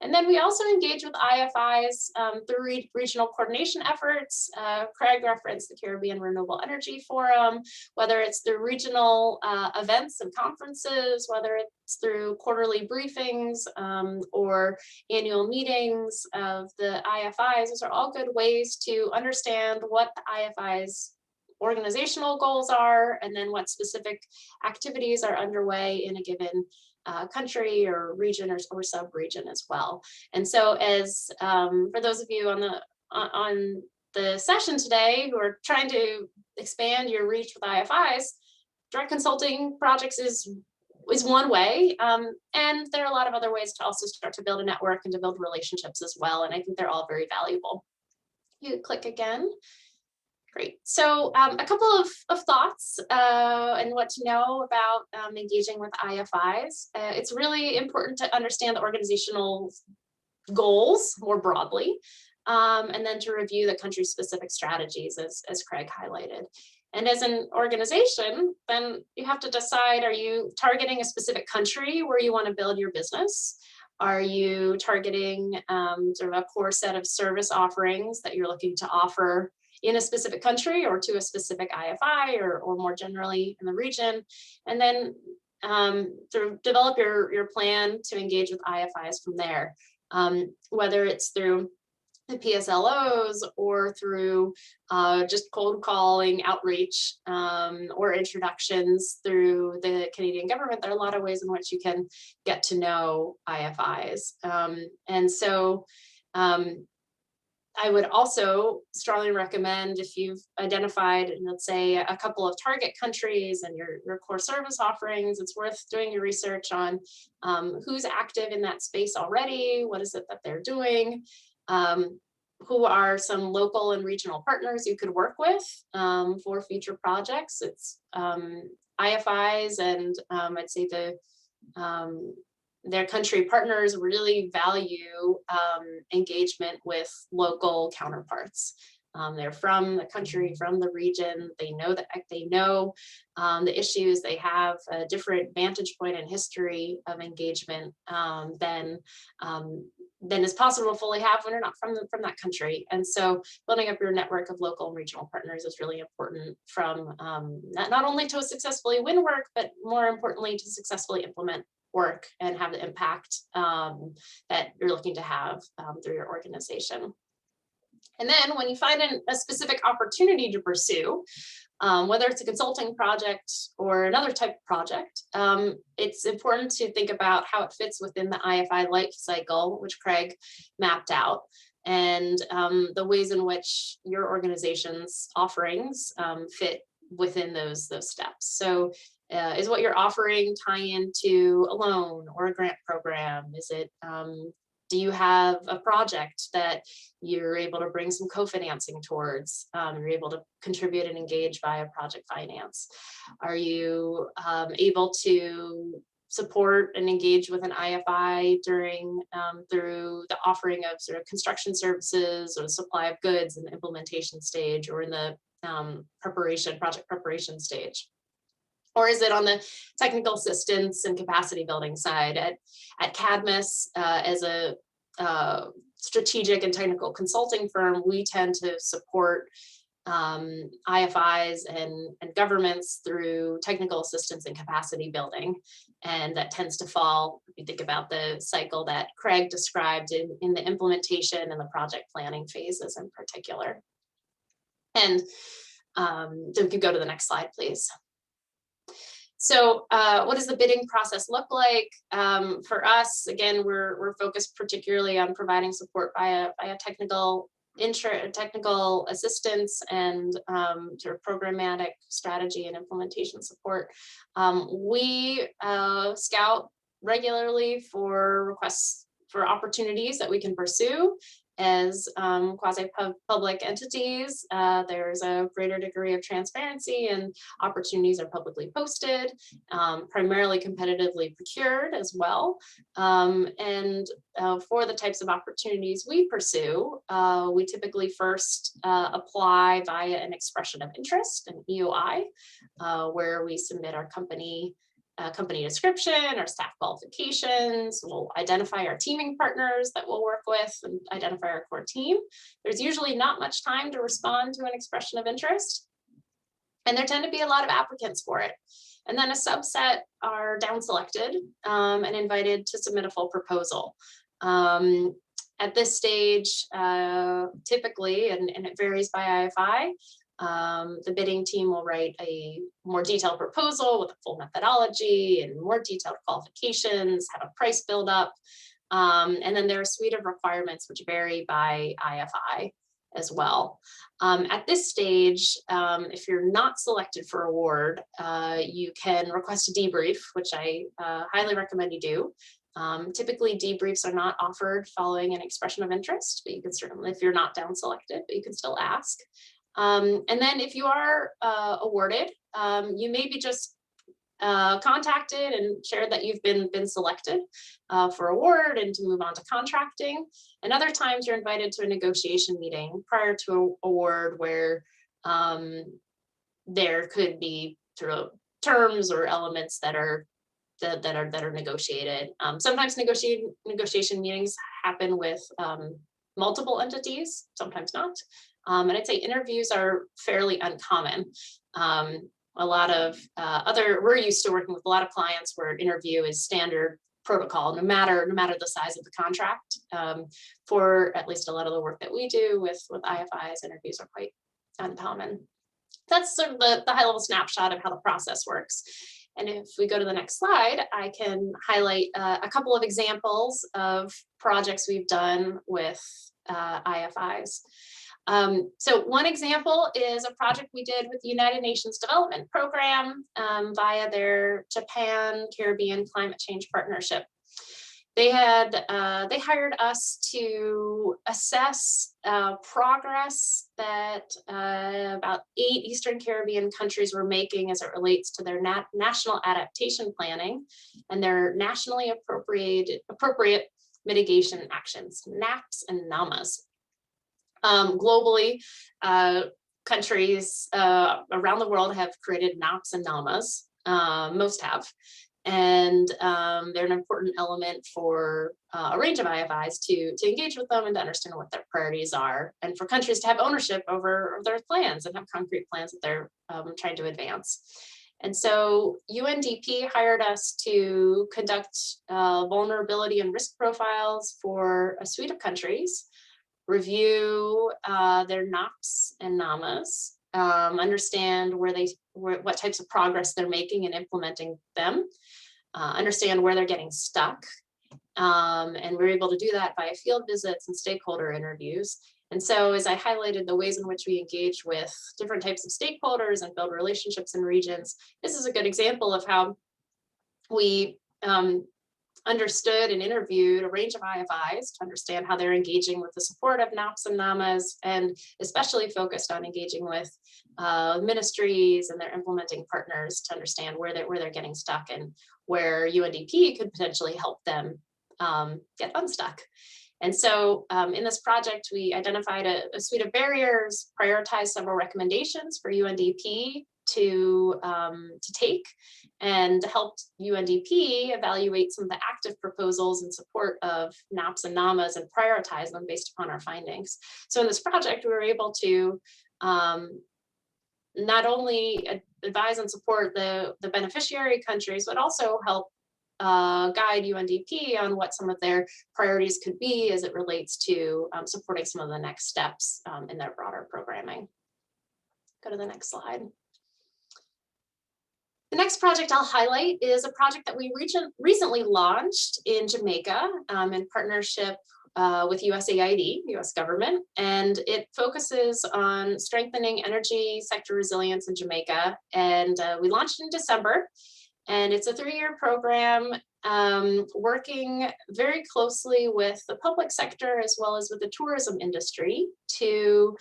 And then we also engage with IFIs through regional coordination efforts. Craig referenced the Caribbean Renewable Energy Forum, whether it's through regional events and conferences, whether it's through quarterly briefings or annual meetings of the IFIs. Those are all good ways to understand what the IFIs organizational goals are, and then what specific activities are underway in a given country or region or sub-region as well. And so as for those of you on the session today who are trying to expand your reach with IFIs, direct consulting projects is one way. And there are a lot of other ways to also start to build a network and to build relationships as well. And I think they're all very valuable. You click again. Great. So a couple of thoughts and what to know about engaging with IFIs. It's really important to understand the organizational goals more broadly, and then to review the country-specific strategies, as Craig highlighted. And as an organization, then you have to decide, are you targeting a specific country where you want to build your business? Are you targeting sort of a core set of service offerings that you're looking to offer in a specific country or to a specific IFI or more generally in the region? And then sort of develop your plan to engage with IFIs from there, whether it's through the PSLOs or through just cold calling, outreach, or introductions through the Canadian government. There are a lot of ways in which you can get to know IFIs. And so I would also strongly recommend, if you've identified, let's say, a couple of target countries and your core service offerings, it's worth doing your research on who's active in that space already, what is it that they're doing, who are some local and regional partners you could work with for future projects. It's IFIs and I'd say their country partners really value engagement with local counterparts. They're from the country, from the region. They know the issues. They have a different vantage point and history of engagement than is possible to fully have when you're not from that country. And so building up your network of local and regional partners is really important from not only to successfully win work, but more importantly to successfully implement work and have the impact that you're looking to have through your organization. And then when you find a specific opportunity to pursue, Whether it's a consulting project or another type of project, it's important to think about how it fits within the IFI life cycle, which Craig mapped out, and the ways in which your organization's offerings fit within those steps. So is what you're offering tie into a loan or a grant program? Is it, do you have a project that you're able to bring some co-financing towards? You're able to contribute and engage via project finance. Are you able to support and engage with an IFI during through the offering of sort of construction services or the supply of goods in the implementation stage or in the project preparation stage? Or is it on the technical assistance and capacity building side? At Cadmus, as a strategic and technical consulting firm, we tend to support IFIs and governments through technical assistance and capacity building. And that tends to fall, if you think about the cycle that Craig described in the implementation and the project planning phases in particular. And so we could go to the next slide, please. So what does the bidding process look like? For us, again, we're focused particularly on providing support via technical assistance and sort of programmatic strategy and implementation support. We scout regularly for requests for opportunities that we can pursue as quasi-public entities. There's a greater degree of transparency and opportunities are publicly posted, primarily competitively procured as well. And for the types of opportunities we pursue, we typically first apply via an expression of interest, an EOI, where we submit our company description, our staff qualifications. We'll identify our teaming partners that we'll work with and identify our core team. There's usually not much time to respond to an expression of interest, and there tend to be a lot of applicants for it. And then a subset are down selected and invited to submit a full proposal. At this stage, typically, and it varies by IFI, the bidding team will write a more detailed proposal with a full methodology and more detailed qualifications, have a price build up, and then there are a suite of requirements which vary by IFI as well. At this stage, if you're not selected for award, you can request a debrief, which I highly recommend you do. Typically debriefs are not offered following an expression of interest, but you can certainly, if you're not down selected, but you can still ask. And then if you are awarded, you may be just contacted and shared that you've been selected for award and to move on to contracting. And other times you're invited to a negotiation meeting prior to award where there could be sort of terms or elements that are negotiated. Sometimes negotiation meetings happen with multiple entities, sometimes not. And I'd say interviews are fairly uncommon. A lot of we're used to working with a lot of clients where interview is standard protocol, no matter the size of the contract. For at least a lot of the work that we do with IFIs, interviews are quite uncommon. That's sort of the high level snapshot of how the process works. And if we go to the next slide, I can highlight a couple of examples of projects we've done with IFIs. So one example is a project we did with the United Nations Development Program via their Japan Caribbean Climate Change Partnership. They hired us to assess progress that about 8 Eastern Caribbean countries were making as it relates to their national adaptation planning and their nationally appropriate mitigation actions, NAPs and NAMAs. Globally, countries around the world have created NAPs and NAMAs, most have, and they're an important element for a range of IFIs to engage with them and to understand what their priorities are, and for countries to have ownership over their plans and have concrete plans that they're trying to advance. And so UNDP hired us to conduct vulnerability and risk profiles for a suite of countries, review their NAPs and NAMAs, understand what types of progress they're making in implementing them, understand where they're getting stuck. And we're able to do that via field visits and stakeholder interviews. And so as I highlighted the ways in which we engage with different types of stakeholders and build relationships in regions, this is a good example of how we understood and interviewed a range of IFIs to understand how they're engaging with the support of NAPs and NAMAs, and especially focused on engaging with ministries and their implementing partners to understand where they're getting stuck and where UNDP could potentially help them get unstuck. And so in this project, we identified a suite of barriers, prioritized several recommendations for UNDP to take, and helped UNDP evaluate some of the active proposals in support of NAPs and NAMAs and prioritize them based upon our findings. So in this project, we were able to not only advise and support the beneficiary countries, but also help guide UNDP on what some of their priorities could be as it relates to supporting some of the next steps in their broader programming. Go to the next slide. The next project I'll highlight is a project that we recently launched in Jamaica in partnership with USAID, US government, and it focuses on strengthening energy sector resilience in Jamaica. And we launched in December, and it's a 3-year program working very closely with the public sector as well as with the tourism industry to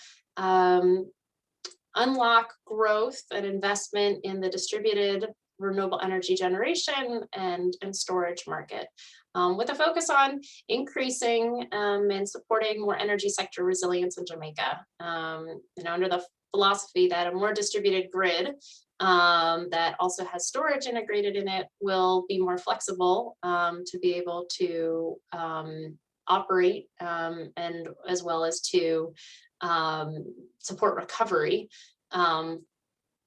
unlock growth and investment in the distributed renewable energy generation and storage market, with a focus on increasing and supporting more energy sector resilience in Jamaica, under the philosophy that a more distributed grid that also has storage integrated in it will be more flexible to be able to operate and as well as to support recovery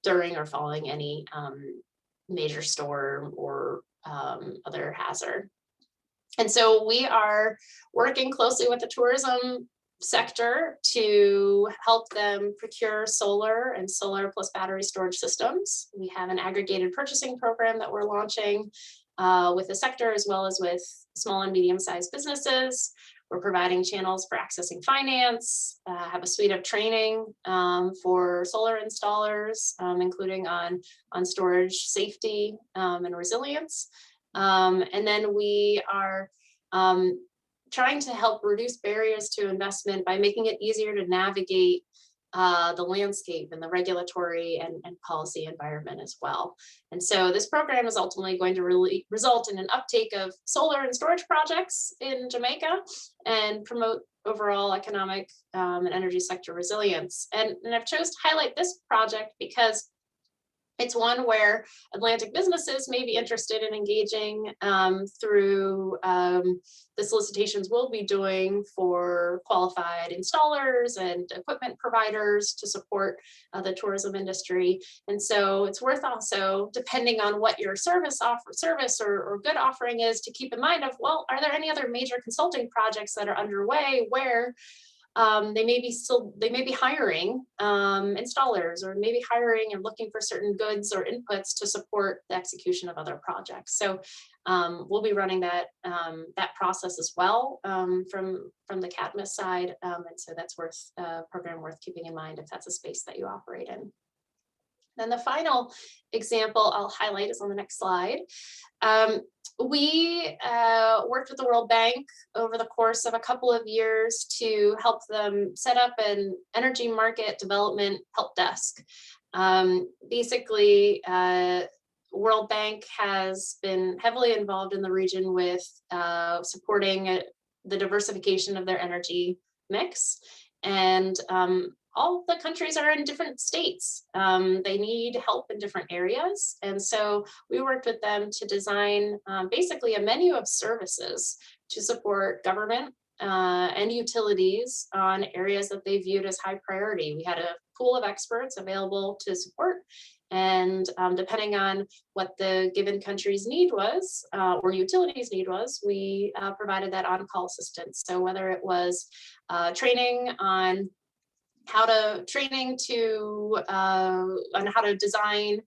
during or following any major storm or other hazard. And so we are working closely with the tourism sector to help them procure solar and solar plus battery storage systems. We have an aggregated purchasing program that we're launching with the sector as well as with small and medium-sized businesses. We're providing channels for accessing finance, have a suite of training for solar installers, including on storage safety and resilience. And then we are trying to help reduce barriers to investment by making it easier to navigate the landscape and the regulatory and policy environment as well. And so this program is ultimately going to really result in an uptake of solar and storage projects in Jamaica and promote overall economic and energy sector resilience. And I've chosen to highlight this project because it's one where Atlantic businesses may be interested in engaging through the solicitations we'll be doing for qualified installers and equipment providers to support the tourism industry. And so it's worth also, depending on what your service or good offering is, to keep in mind of, well, are there any other major consulting projects that are underway where they may be hiring installers, or maybe hiring and looking for certain goods or inputs to support the execution of other projects. So we'll be running that process as well from the CADMIS side, and so that's a program worth keeping in mind if that's a space that you operate in. Then the final example I'll highlight is on the next slide. We worked with the World Bank over the course of a couple of years to help them set up an energy market development help desk. Basically, World Bank has been heavily involved in the region with supporting the diversification of their energy mix. And all the countries are in different states. They need help in different areas. And so we worked with them to design basically a menu of services to support government and utilities on areas that they viewed as high priority. We had a pool of experts available to support. And depending on what the given country's need was, or utilities need was, we provided that on-call assistance. So whether it was training on training to on how to design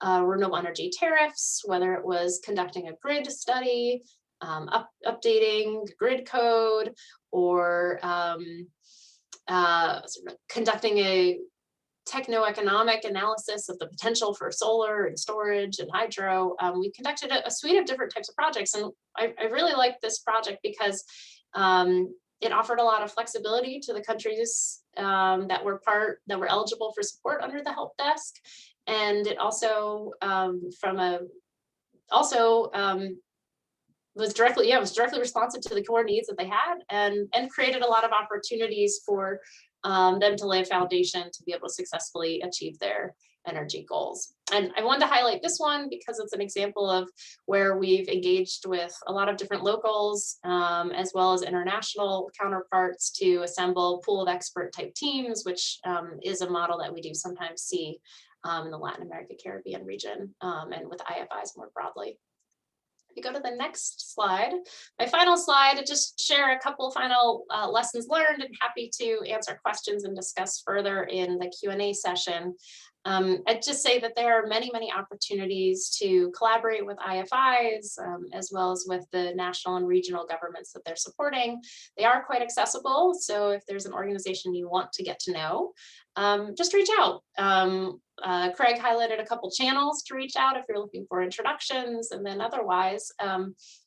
renewable energy tariffs, whether it was conducting a grid study, updating grid code, or sort of conducting a techno-economic analysis of the potential for solar and storage and hydro. We conducted a suite of different types of projects, and I really liked this project because it offered a lot of flexibility to the countries that were eligible for support under the help desk, and it also was directly responsive to the core needs that they had, and created a lot of opportunities for them to lay a foundation to be able to successfully achieve their energy goals. And I wanted to highlight this one because it's an example of where we've engaged with a lot of different locals, as well as international counterparts, to assemble pool of expert type teams, which is a model that we do sometimes see in the Latin America, Caribbean region, and with IFIs more broadly. You go to the next slide. My final slide, to just share a couple final lessons learned, and happy to answer questions and discuss further in the Q&A session. I'd just say that there are many, many opportunities to collaborate with IFIs, as well as with the national and regional governments that they're supporting. They are quite accessible, so if there's an organization you want to get to know, just reach out. Craig highlighted a couple channels to reach out if you're looking for introductions, and then otherwise,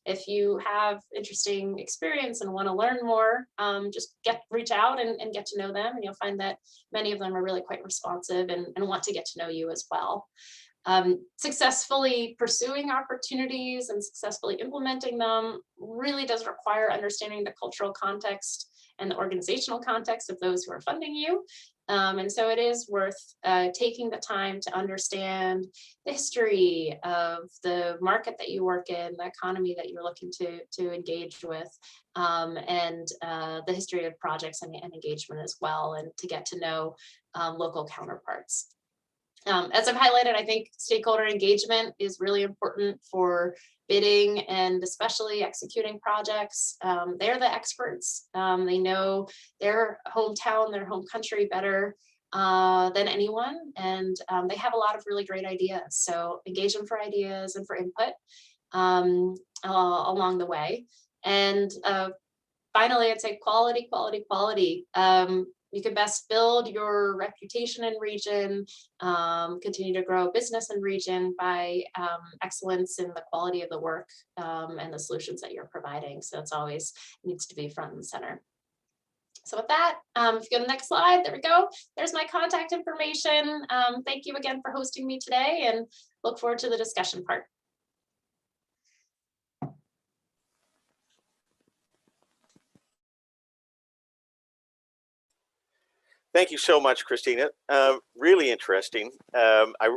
if you have interesting experience and want to learn more, just reach out and get to know them, and you'll find that many of them are really quite responsive and want to get to know you as well. Successfully pursuing opportunities and successfully implementing them really does require understanding the cultural context and the organizational context of those who are funding you. And so it is worth taking the time to understand the history of the market that you work in, the economy that you're looking to engage with, and the history of projects and engagement as well, and to get to know local counterparts. As I've highlighted, I think stakeholder engagement is really important for bidding and especially executing projects. They're the experts. They know their hometown, their home country better than anyone, and they have a lot of really great ideas. So engage them for ideas and for input along the way. And finally, I'd say quality, quality, quality. You can best build your reputation in region, continue to grow business in region by excellence in the quality of the work and the solutions that you're providing. So it's always needs to be front and center. So with that, if you go to the next slide, there we go. There's my contact information. Thank you again for hosting me today, and look forward to the discussion part. Thank you so much, Christina. Really interesting. I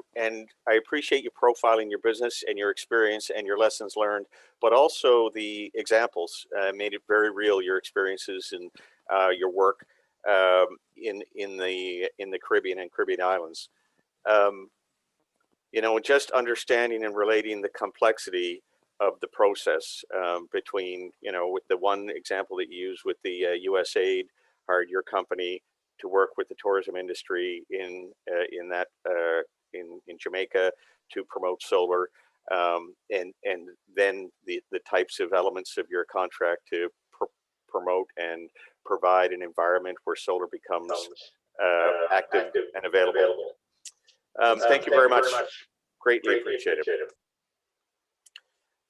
appreciate you profiling your business and your experience and your lessons learned, but also the examples made it very real, your experiences and your work in the Caribbean and Caribbean islands. You know, just understanding and relating the complexity of the process between, you know, with the one example that you used with the USAID hired your company to work with the tourism industry in Jamaica to promote solar, and then the types of elements of your contract to promote and provide an environment where solar becomes active and available. Thank you very much. Greatly appreciate it.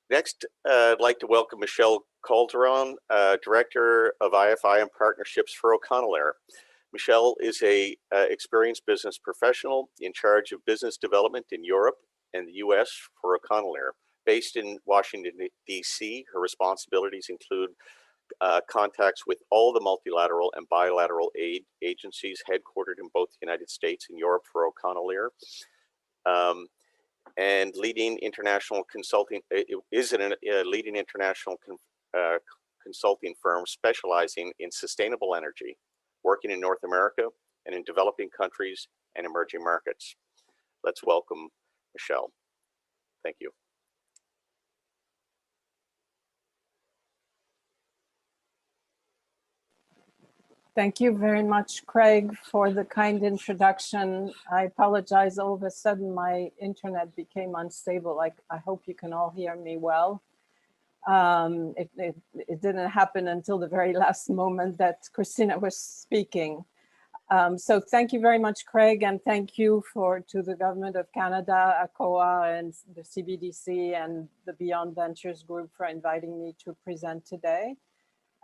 Next, I'd like to welcome Michelle Calderon, Director of IFI and Partnerships for O'Connell Air. Michelle is a experienced business professional in charge of business development in Europe and the US for O'Connell Air. Based in Washington, DC, her responsibilities include contacts with all the multilateral and bilateral aid agencies headquartered in both the United States and Europe for O'Connell Air. And leading international consulting, leading international consulting firm specializing in sustainable energy, working in North America and in developing countries and emerging markets. Let's welcome Michelle. Thank you. Thank you very much, Craig, for the kind introduction. I apologize, all of a sudden my internet became unstable. I hope you can all hear me well. It didn't happen until the very last moment that Christina was speaking. So thank you very much, Craig, and thank you to the Government of Canada, ACOA, and the CBDC and the Beyond Ventures group for inviting me to present today.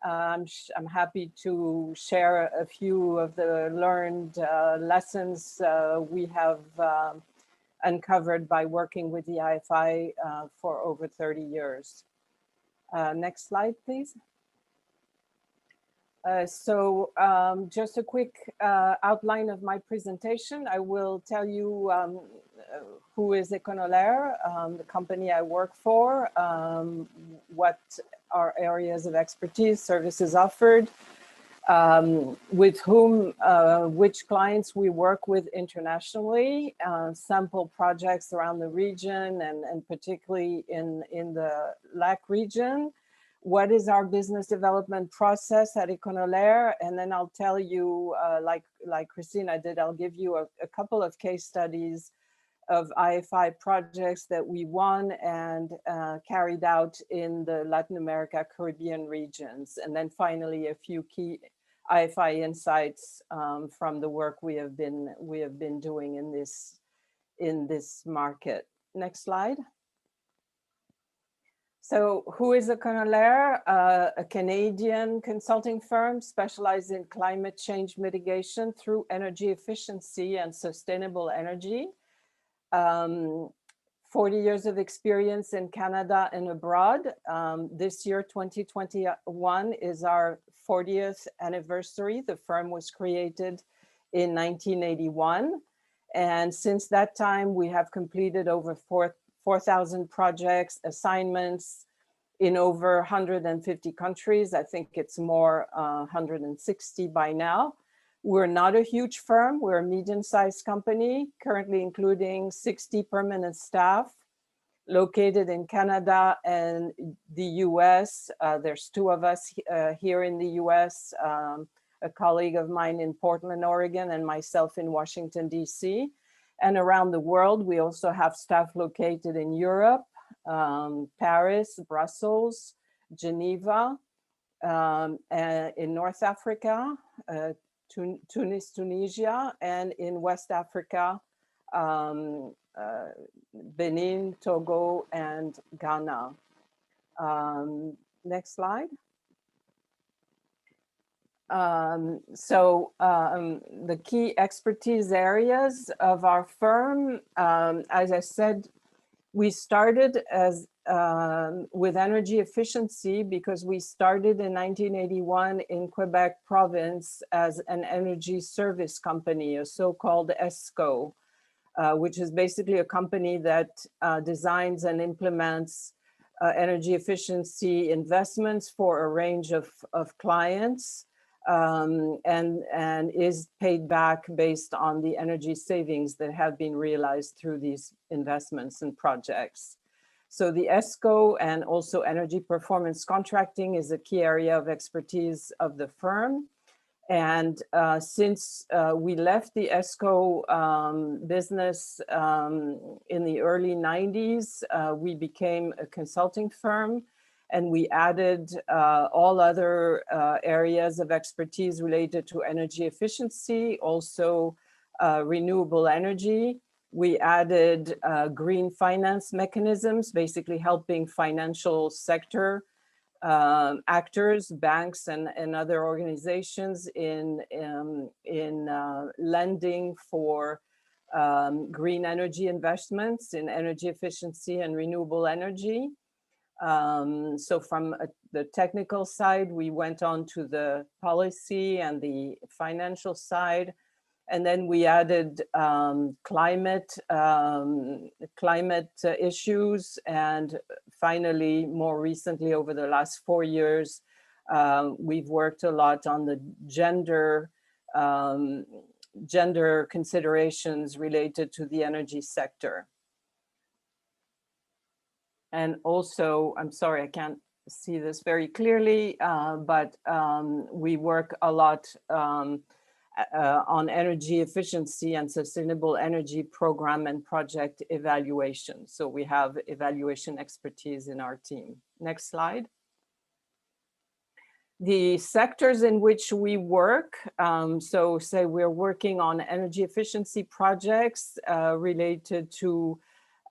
I'm happy to share a few of the learned lessons we have uncovered by working with the IFI for over 30 years. Next slide, please. Just a quick outline of my presentation. I will tell you who is Econolaire, the company I work for, what are areas of expertise, services offered, with whom, which clients we work with internationally, sample projects around the region and particularly in the LAC region. What is our business development process at Econolaire? And then I'll tell you, like Christina did, I'll give you a couple of case studies of IFI projects that we won and carried out in the Latin America, Caribbean regions. And then finally, a few key IFI insights from the work we have been doing in this market. Next slide. So who is Econolaire? A Canadian consulting firm specialized in climate change mitigation through energy efficiency and sustainable energy. 40 years of experience in Canada and abroad. This year, 2021, is our 40th anniversary. The firm was created in 1981. And since that time, we have completed over 4,000 projects, assignments in over 150 countries. I think it's more 160 by now. We're not a huge firm. We're a medium-sized company, currently including 60 permanent staff located in Canada and the US. There's two of us here in the US, a colleague of mine in Portland, Oregon, and myself in Washington, DC. And around the world, we also have staff located in Europe, Paris, Brussels, Geneva, in North Africa, Tunis, Tunisia, and in West Africa, Benin, Togo, and Ghana. Next slide. The key expertise areas of our firm, as I said, we started as with energy efficiency because we started in 1981 in Quebec province as an energy service company, a so-called ESCO, which is basically a company that designs and implements energy efficiency investments for a range of clients and is paid back based on the energy savings that have been realized through these investments and projects. So the ESCO and also energy performance contracting is a key area of expertise of the firm. And since we left the ESCO business in the early 90s, we became a consulting firm, and we added all other areas of expertise related to energy efficiency, also renewable energy. We added green finance mechanisms, basically helping financial sector actors, banks, and other organizations in lending for green energy investments in energy efficiency and renewable energy. So from the technical side, we went on to the policy and the financial side. And then we added climate issues. And finally, more recently, over the last 4 years, we've worked a lot on the gender considerations related to the energy sector. And also, I'm sorry, I can't see this very clearly, but we work a lot on energy efficiency and sustainable energy program and project evaluation. So we have evaluation expertise in our team. Next slide. The sectors in which we work, so say we're working on energy efficiency projects related to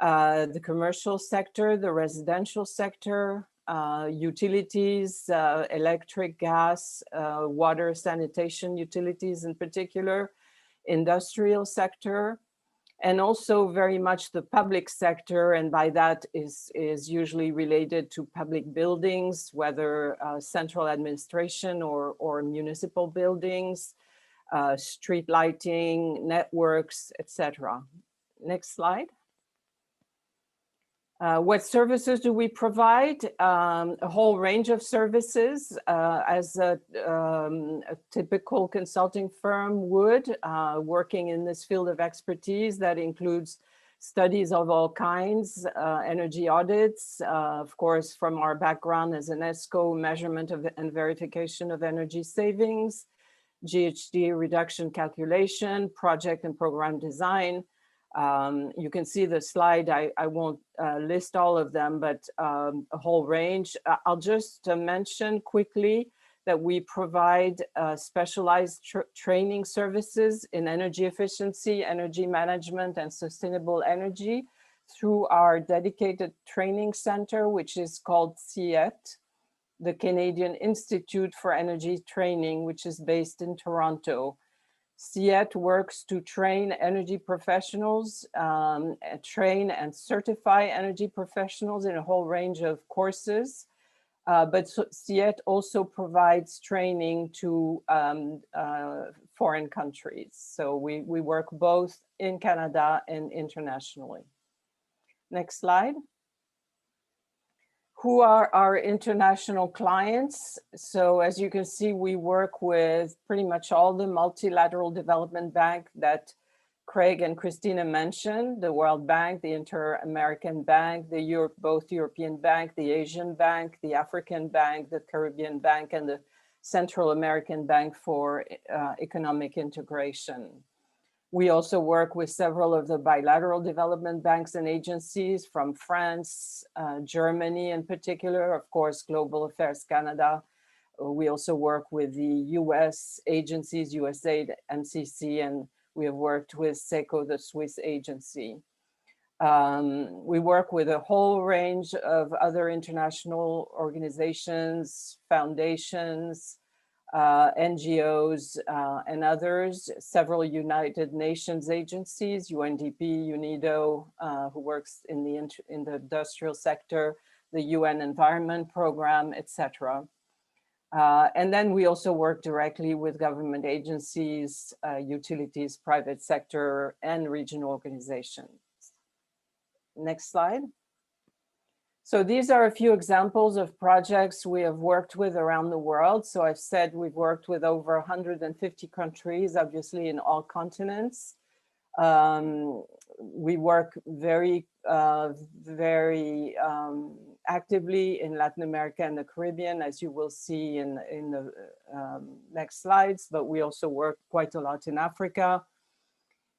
the commercial sector, the residential sector, utilities, electric, gas, water, sanitation utilities in particular, industrial sector, and also very much the public sector, and by that is usually related to public buildings, whether central administration or municipal buildings, street lighting, networks, etc. Next slide. What services do we provide? A whole range of services, as a typical consulting firm would, working in this field of expertise that includes studies of all kinds, energy audits, of course, from our background as an ESCO, measurement of and verification of energy savings, GHG reduction calculation, project and program design. You can see the slide. I won't list all of them, but a whole range. I'll just mention quickly that we provide specialized training services in energy efficiency, energy management, and sustainable energy through our dedicated training center, which is called CIET, the Canadian Institute for Energy Training, which is based in Toronto. CIET works to train energy professionals, train and certify energy professionals in a whole range of courses. But CIET also provides training to foreign countries. So we work both in Canada and internationally. Next slide. Who are our international clients? So as you can see, we work with pretty much all the multilateral development bank that Craig and Christina mentioned, the World Bank, the Inter-American Bank, the both European Bank, the Asian Bank, the African Bank, the Caribbean Bank, and the Central American Bank for Economic Integration. We also work with several of the bilateral development banks and agencies from France, Germany in particular, of course, Global Affairs Canada. We also work with the US agencies, USAID, MCC, and we have worked with SECO, the Swiss agency. We work with a whole range of other international organizations, foundations, NGOs, and others, several United Nations agencies, UNDP, UNIDO, who works in the industrial sector, the UN Environment Program, etc. And then we also work directly with government agencies, utilities, private sector, and regional organizations. Next slide. So these are a few examples of projects we have worked with around the world. So I've said we've worked with over 150 countries, obviously in all continents. We work very actively in Latin America and the Caribbean, as you will see in the next slides, but we also work quite a lot in Africa,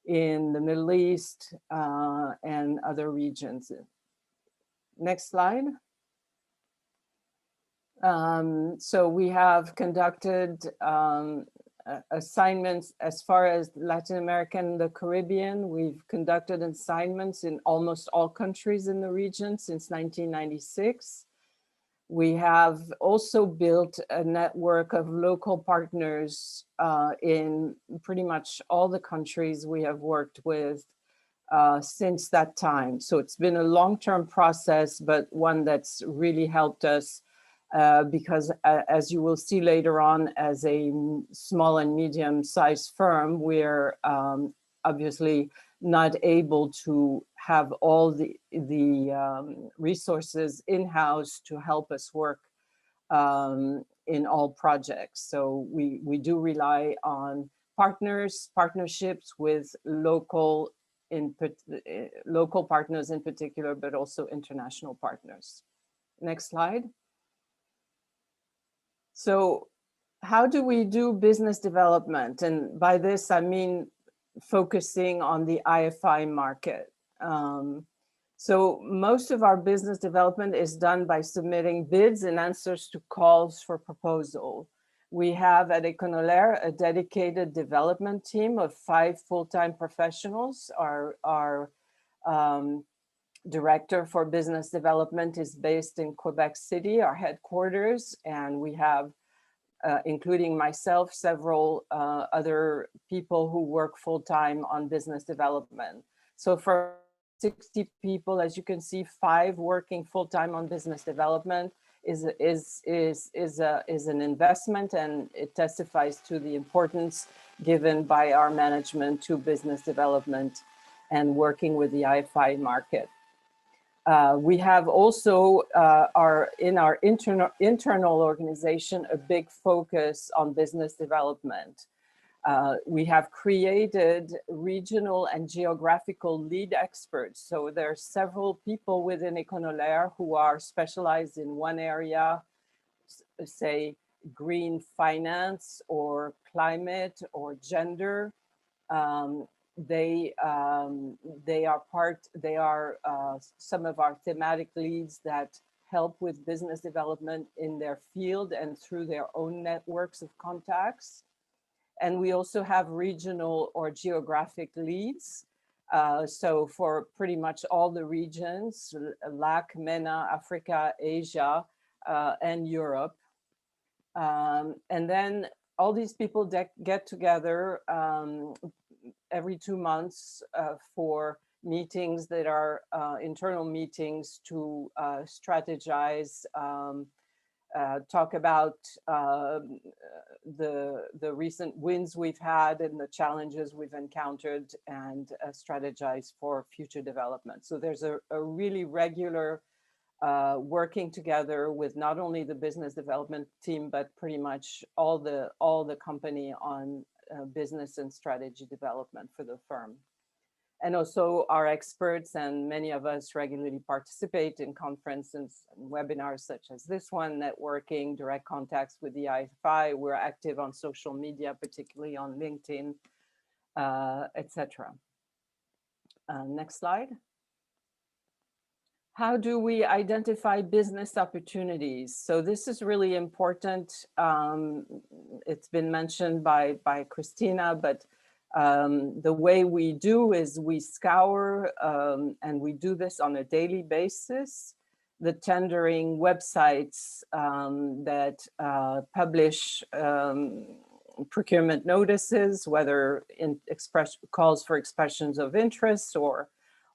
in the Middle East, and other regions. Next slide. So we have conducted assignments as far as Latin America and the Caribbean. We've conducted assignments in almost all countries in the region since 1996. We have also built a network of local partners in pretty much all the countries we have worked with since that time. So it's been a long-term process, but one that's really helped us because as you will see later on, as a small and medium-sized firm, we're obviously not able to have all the resources in-house to help us work in all projects. So we do rely on partnerships with local partners in particular, but also international partners. Next slide. So how do we do business development? And by this, I mean focusing on the IFI market. So most of our business development is done by submitting bids and answers to calls for proposal. We have at Econolaire a dedicated development team of 5 full-time professionals. Our director for business development is based in Quebec City, our headquarters, and we have, including myself, several other people who work full-time on business development. So for 60 people, as you can see, 5 working full-time on business development is an investment, and it testifies to the importance given by our management to business development and working with the IFI market. We have also in our internal organization a big focus on business development. We have created regional and geographical lead experts. So there are several people within Econolaire who are specialized in one area, say green finance or climate or gender. They are some of our thematic leads that help with business development in their field and through their own networks of contacts. And we also have regional or geographic leads. So for pretty much all the regions, LAC, MENA, Africa, Asia, and Europe. And then all these people get together every 2 months for meetings that are internal meetings to strategize, talk about the recent wins we've had and the challenges we've encountered, and strategize for future development. So there's a really regular working together with not only the business development team, but pretty much all the company on business and strategy development for the firm. And also our experts and many of us regularly participate in conferences and webinars such as this one, networking, direct contacts with the IFI. We're active on social media, particularly on LinkedIn, etc. Next slide. How do we identify business opportunities? So this is really important. It's been mentioned by Christina, but the way we do is we scour, and we do this on a daily basis, the tendering websites that publish procurement notices, whether in calls for expressions of interest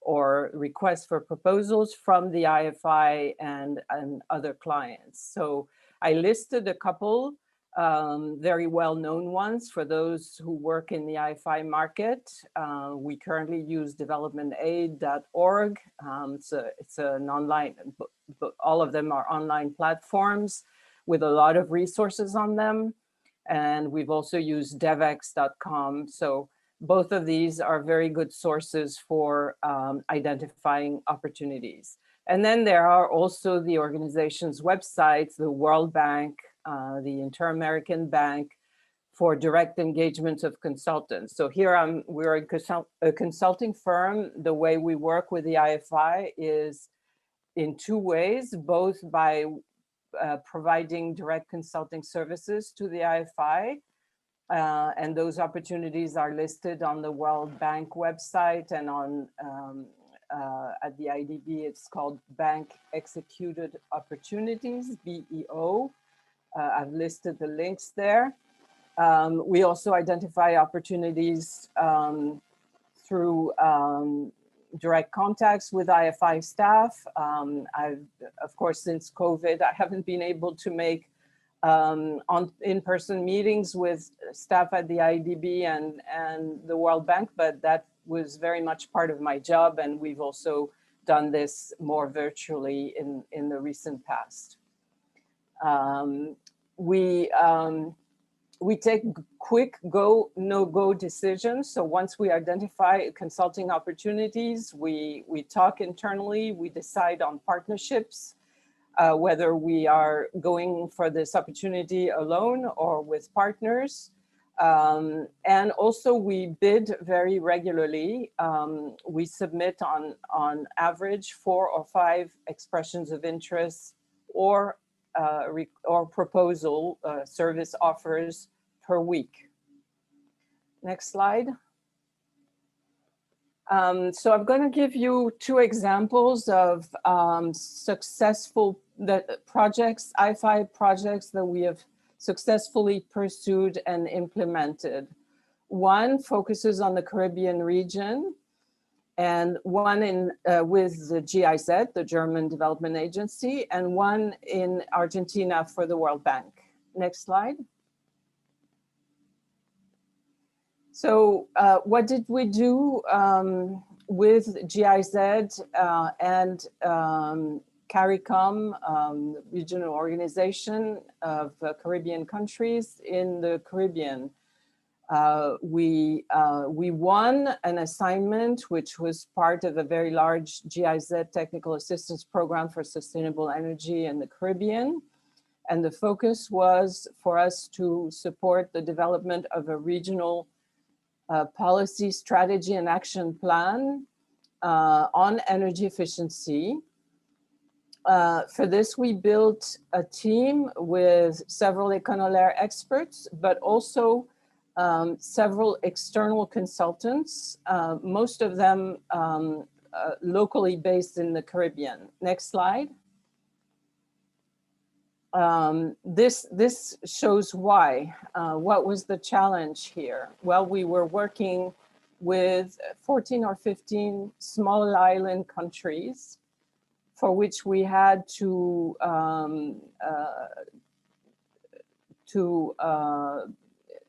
or requests for proposals from the IFI and other clients. So I listed a couple very well-known ones for those who work in the IFI market. We currently use developmentaid.org. It's an online, all of them are online platforms with a lot of resources on them. And we've also used devex.com. So both of these are very good sources for identifying opportunities. And then there are also the organization's websites, the World Bank, the Inter-American Bank, for direct engagement of consultants. So here we're a consulting firm. The way we work with the IFI is in 2 ways, both by providing direct consulting services to the IFI, and those opportunities are listed on the World Bank website, and on at the IDB, it's called Bank Executed Opportunities, BEO. I've listed the links there. We also identify opportunities through direct contacts with IFI staff. Of course, since COVID, I haven't been able to make in-person meetings with staff at the IDB and the World Bank, but that was very much part of my job, and we've also done this more virtually in the recent past. We take quick go, no-go decisions. So once we identify consulting opportunities, we talk internally, we decide on partnerships. whether we are going for this opportunity alone or with partners. And also we bid very regularly. We submit on average 4 or 5 expressions of interest or proposal service offers per week. Next slide. So I'm going to give you 2 examples of successful projects, IFI projects that we have successfully pursued and implemented. One focuses on the Caribbean region, and one with the GIZ, the German Development Agency, and one in Argentina for the World Bank. Next slide. So what did we do with GIZ and CARICOM, regional organization of Caribbean countries in the Caribbean? We won an assignment which was part of a very large GIZ technical assistance program for sustainable energy in the Caribbean. And the focus was for us to support the development of a regional policy, strategy, and action plan on energy efficiency. For this, we built a team with several Econolair experts, but also several external consultants, most of them locally based in the Caribbean. Next slide. This shows why. What was the challenge here? Well, we were working with 14 or 15 small island countries for which we had to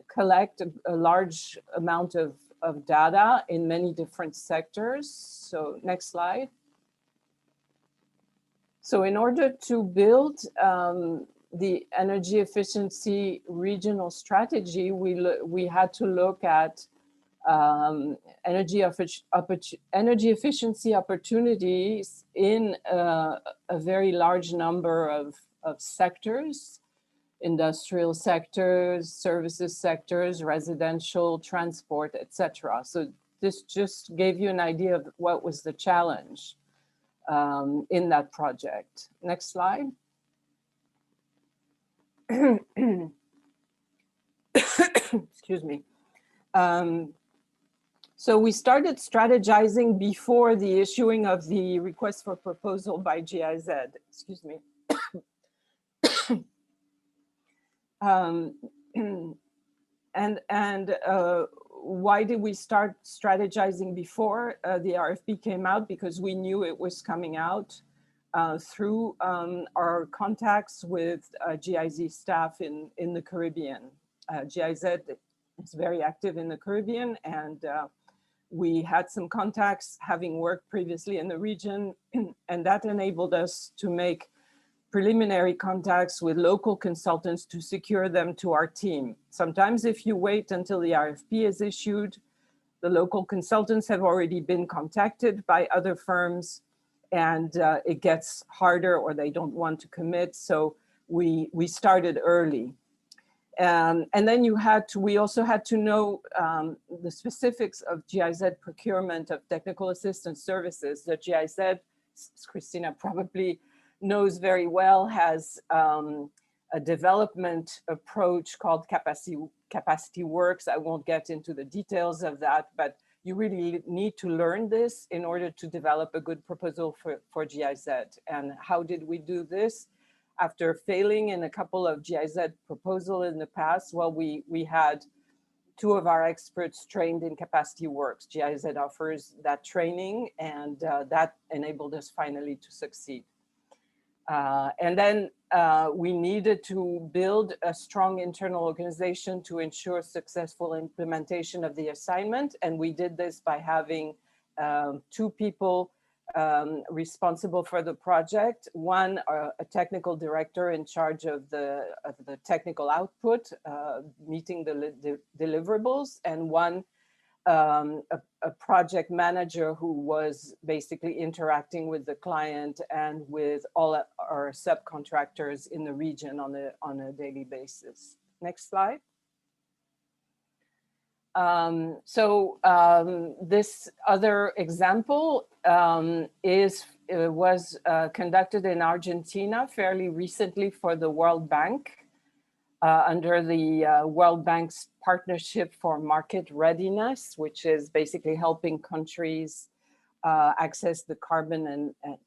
collect a large amount of data in many different sectors. So next slide. So in order to build the energy efficiency regional strategy, we had to look at energy efficiency opportunities in a very large number of sectors: industrial sectors, services sectors, residential, transport, etc. So this just gave you an idea of what was the challenge in that project. Next slide. Excuse me. So we started strategizing before the issuing of the request for proposal by GIZ. Excuse me. Why did we start strategizing before the RFP came out? Because we knew it was coming out through our contacts with GIZ staff in the Caribbean. GIZ is very active in the Caribbean, and we had some contacts having worked previously in the region, and that enabled us to make preliminary contacts with local consultants to secure them to our team. Sometimes if you wait until the RFP is issued, the local consultants have already been contacted by other firms, and it gets harder, or they don't want to commit. So we started early. And then we also had to know the specifics of GIZ procurement of technical assistance services. The GIZ, as Christina probably knows very well, has a development approach called capacity works. I won't get into the details of that, but you really need to learn this in order to develop a good proposal for GIZ. And how did we do this? After failing in a couple of GIZ proposals in the past, well, we had 2 of our experts trained in capacity works. GIZ offers that training, and that enabled us finally to succeed. And then we needed to build a strong internal organization to ensure successful implementation of the assignment. And we did this by having 2 people responsible for the project. One, a technical director in charge of the technical output, meeting the deliverables, and one a project manager who was basically interacting with the client and with all our subcontractors in the region on a daily basis. Next slide. This other example was conducted in Argentina fairly recently for the World Bank under the World Bank's Partnership for Market Readiness, which is basically helping countries access the carbon and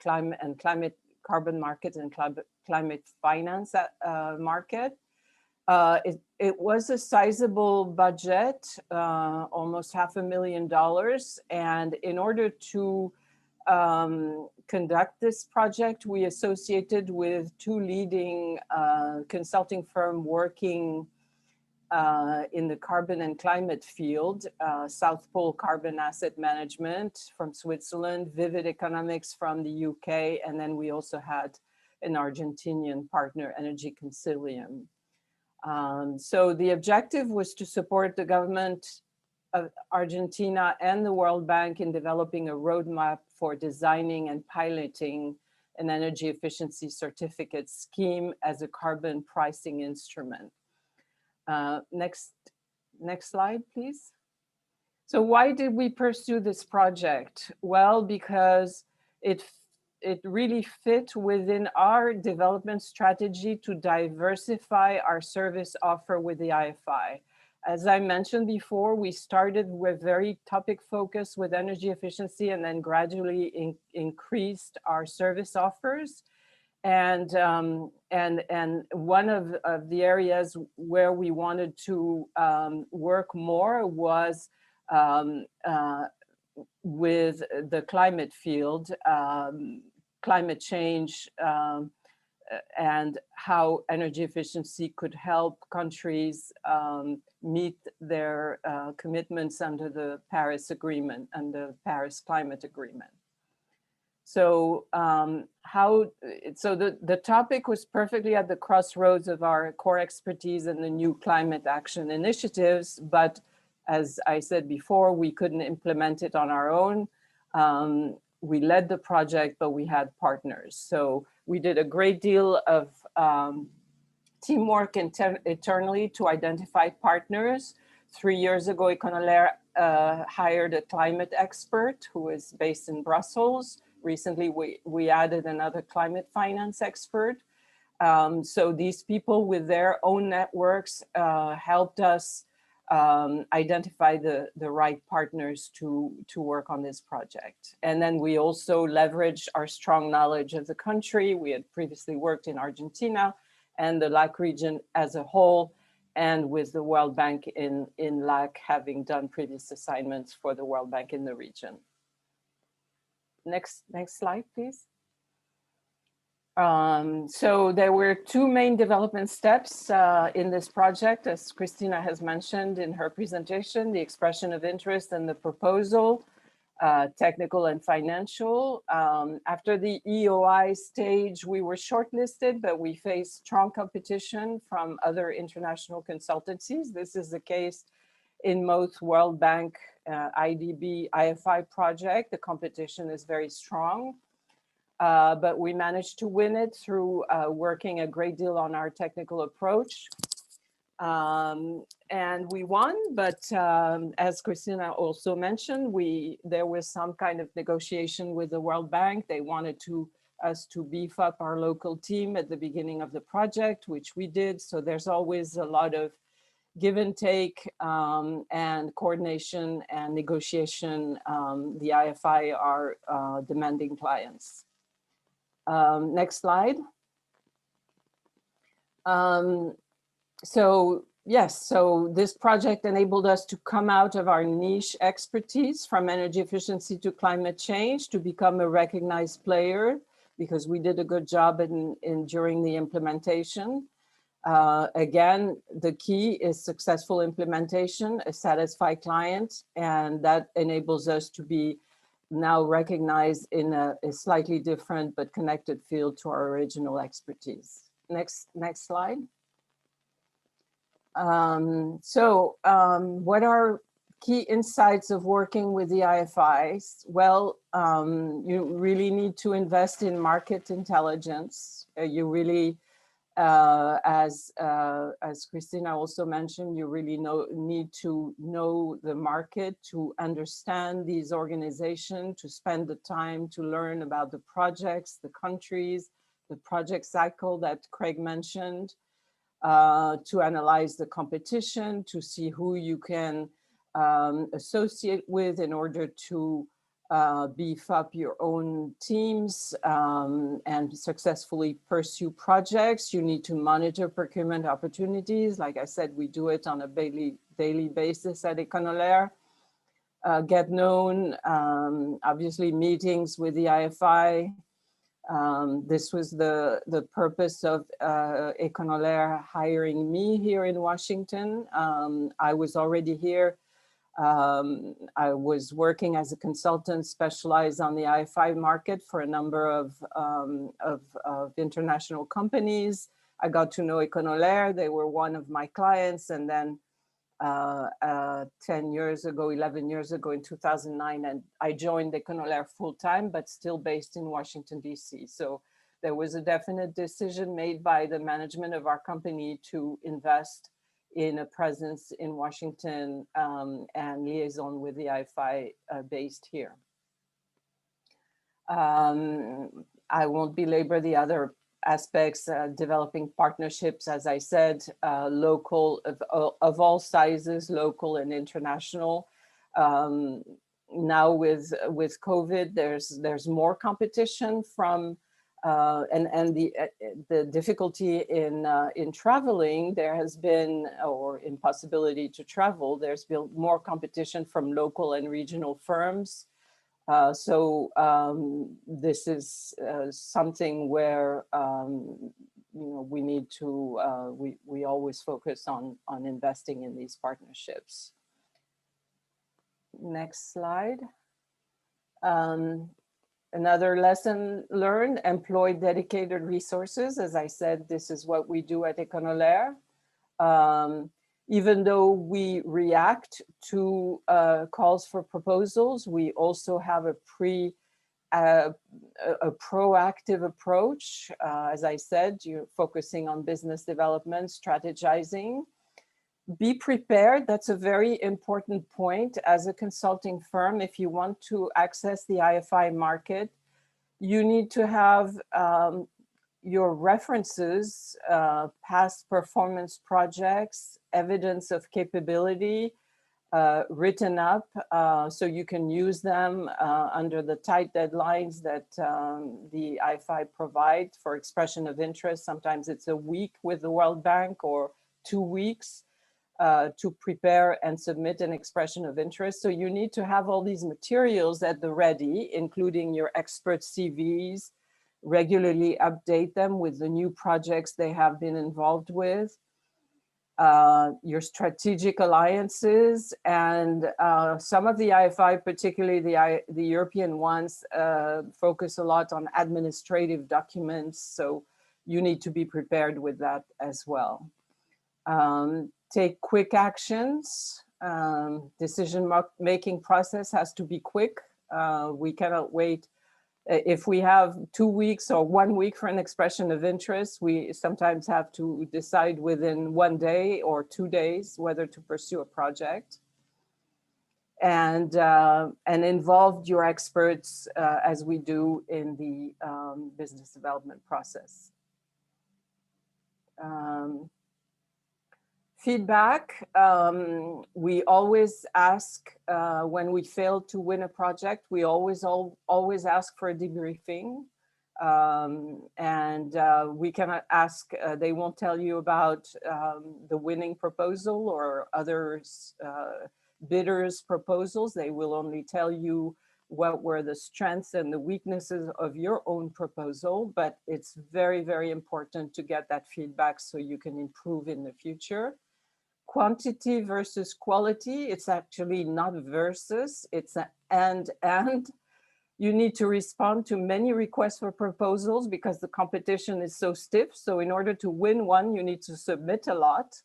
carbon market and climate finance market. It was a sizable budget, almost $500,000. And in order to conduct this project, we associated with two leading consulting firms working in the carbon and climate field, South Pole Carbon Asset Management from Switzerland, Vivid Economics from the UK, and then we also had an Argentinian partner, Energy Concilium. So the objective was to support the government of Argentina and the World Bank in developing a roadmap for designing and piloting an energy efficiency certificate scheme as a carbon pricing instrument. Next slide, please. So why did we pursue this project? Well, because it really fit within our development strategy to diversify our service offer with the IFI. As I mentioned before, we started with very topic focused with energy efficiency and then gradually increased our service offers. And one of the areas where we wanted to work more was with the climate field, climate change, and how energy efficiency could help countries meet their commitments under the Paris Agreement and the Paris Climate Agreement. So the topic was perfectly at the crossroads of our core expertise and the new climate action initiatives, but as I said before, we couldn't implement it on our own. We led the project, but we had partners. So we did a great deal of teamwork internally to identify partners. 3 years ago, Econolaire hired a climate expert who is based in Brussels. Recently, we added another climate finance expert. So these people with their own networks helped us identify the right partners to work on this project. And then we also leveraged our strong knowledge of the country. We had previously worked in Argentina and the LAC region as a whole, and with the World Bank in LAC, having done previous assignments for the World Bank in the region. Next slide, please. So there were two main development steps in this project, as Christina has mentioned in her presentation: the expression of interest and the proposal, technical and financial. After the EOI stage, we were shortlisted, but we faced strong competition from other international consultancies. This is the case in most World Bank, IDB, IFI project. The competition is very strong. But we managed to win it through working a great deal on our technical approach. And we won, but as Christina also mentioned, there was some kind of negotiation with the World Bank. They wanted us to beef up our local team at the beginning of the project, which we did. So there's always a lot of give and take and coordination and negotiation. The IFI are demanding clients. Next slide. So this project enabled us to come out of our niche expertise from energy efficiency to climate change to become a recognized player, because we did a good job during the implementation. Again, the key is successful implementation, a satisfied client, and that enables us to be now recognized in a slightly different but connected field to our original expertise. Next slide. What are Key insights of working with the IFIs. Well, you really need to invest in market intelligence. You really, as Christina also mentioned, you really need to know the market, to understand these organizations, to spend the time to learn about the projects, the countries, the project cycle that Craig mentioned, to analyze the competition, to see who you can associate with in order to beef up your own teams and successfully pursue projects. You need to monitor procurement opportunities. Like I said, we do it on a daily basis at Econolaire. Get known, obviously meetings with the IFI. This was the purpose of Econolaire hiring me here in Washington. I was already here. I was working as a consultant specialized on the IFI market for a number of international companies. I got to know Econolaire. They were one of my clients. And then 11 years ago in 2009, and I joined Econolaire full-time, but still based in Washington, DC. So there was a definite decision made by the management of our company to invest in a presence in Washington and liaison with the IFI based here. I won't belabor the other aspects, developing partnerships, as I said, local of all sizes, local and international. Now with COVID, there's more competition from and the difficulty in traveling. There has been, or impossibility to travel. There's been more competition from local and regional firms. So this is something where we need to we always focus on investing in these partnerships. Next slide. Another lesson learned: employ dedicated resources. As I said, this is what we do at Econolaire. Even though we react to calls for proposals, we also have a proactive approach. As I said, you're focusing on business development, strategizing. Be prepared. That's a very important point. As a consulting firm, if you want to access the IFI market, you need to have your references, past performance projects, evidence of capability written up so you can use them under the tight deadlines that the IFI provide for expression of interest. Sometimes it's a week with the World Bank or 2 weeks to prepare and submit an expression of interest. So you need to have all these materials at the ready, including your expert CVs, regularly update them with the new projects they have been involved with, your strategic alliances, and some of the IFI, particularly the European ones, focus a lot on administrative documents. So you need to be prepared with that as well. Take quick actions. Decision-making process has to be quick. We cannot wait. If we have 2 weeks or 1 week for an expression of interest, we sometimes have to decide within 1 day or 2 days whether to pursue a project. And involve your experts as we do in the business development process. Feedback, we always ask when we fail to win a project, we always ask for a debriefing. We cannot ask, they won't tell you about the winning proposal or others bidders' proposals. They will only tell you what were the strengths and the weaknesses of your own proposal, but it's very, very important to get that feedback so you can improve in the future. Quantity versus quality, it's actually not versus, it's an and. You need to respond to many requests for proposals because the competition is so stiff. So in order to win one, you need to submit a lot,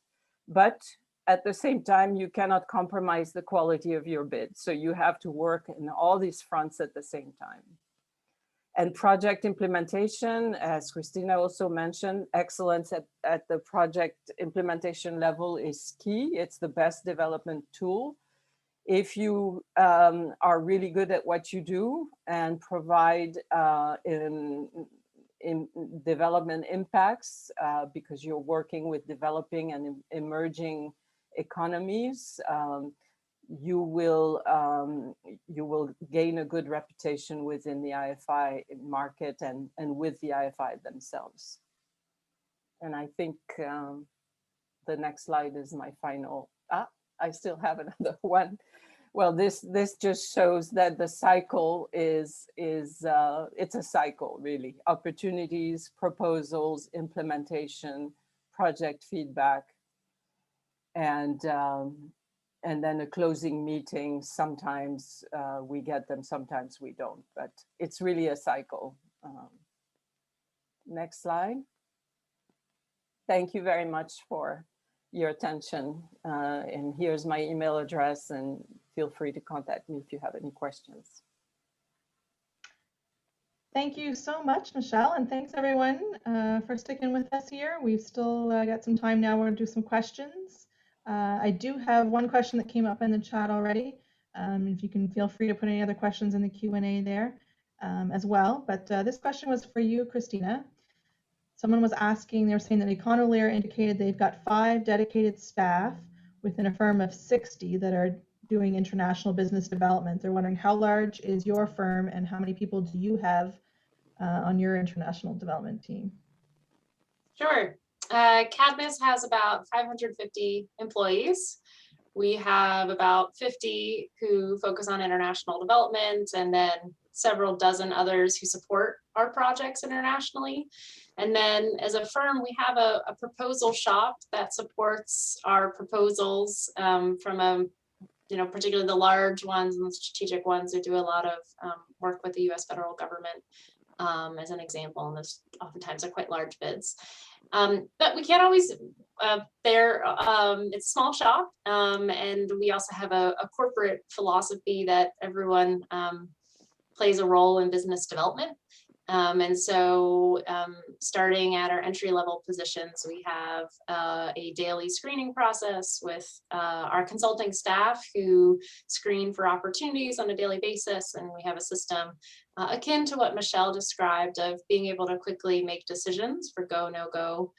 but at the same time, you cannot compromise the quality of your bid. So you have to work in all these fronts at the same time. And project implementation, as Christina also mentioned, excellence at the project implementation level is key. It's the best development tool. If you are really good at what you do and provide in development impacts, because you're working with developing and emerging economies, you will gain a good reputation within the IFI market and with the IFI themselves. And I think the next slide is my final. I still have another one. Well, this just shows that the cycle is it's a cycle, really. Opportunities, proposals, implementation, project feedback, and then a closing meeting. Sometimes we get them, sometimes we don't, but it's really a cycle. Next slide. Thank you very much for your attention. And here's my email address, and feel free to contact me if you have any questions. Thank you so much, Michelle, and thanks everyone for sticking with us here. We've still got some time now. We're going to do some questions. I do have one question that came up in the chat already. If you can feel free to put any other questions in the Q&A there as well. But this question was for you, Christina. Someone was asking, they were saying that Econolayer indicated they've got 5 dedicated staff within a firm of 60 that are doing international business development. They're wondering, how large is your firm and how many people do you have on your international development team? Sure. Cadmus has about 550 employees. We have about 50 who focus on international development, and then several dozen others who support our projects internationally. And then as a firm, we have a proposal shop that supports our proposals from particularly the large ones and the strategic ones who do a lot of work with the US federal government as an example, and those oftentimes are quite large bids. But we can't always, it's a small shop, and we also have a corporate philosophy that everyone plays a role in business development. And so starting at our entry-level positions, we have a daily screening process with our consulting staff who screen for opportunities on a daily basis. And we have a system akin to what Michelle described of being able to quickly make decisions for go, no go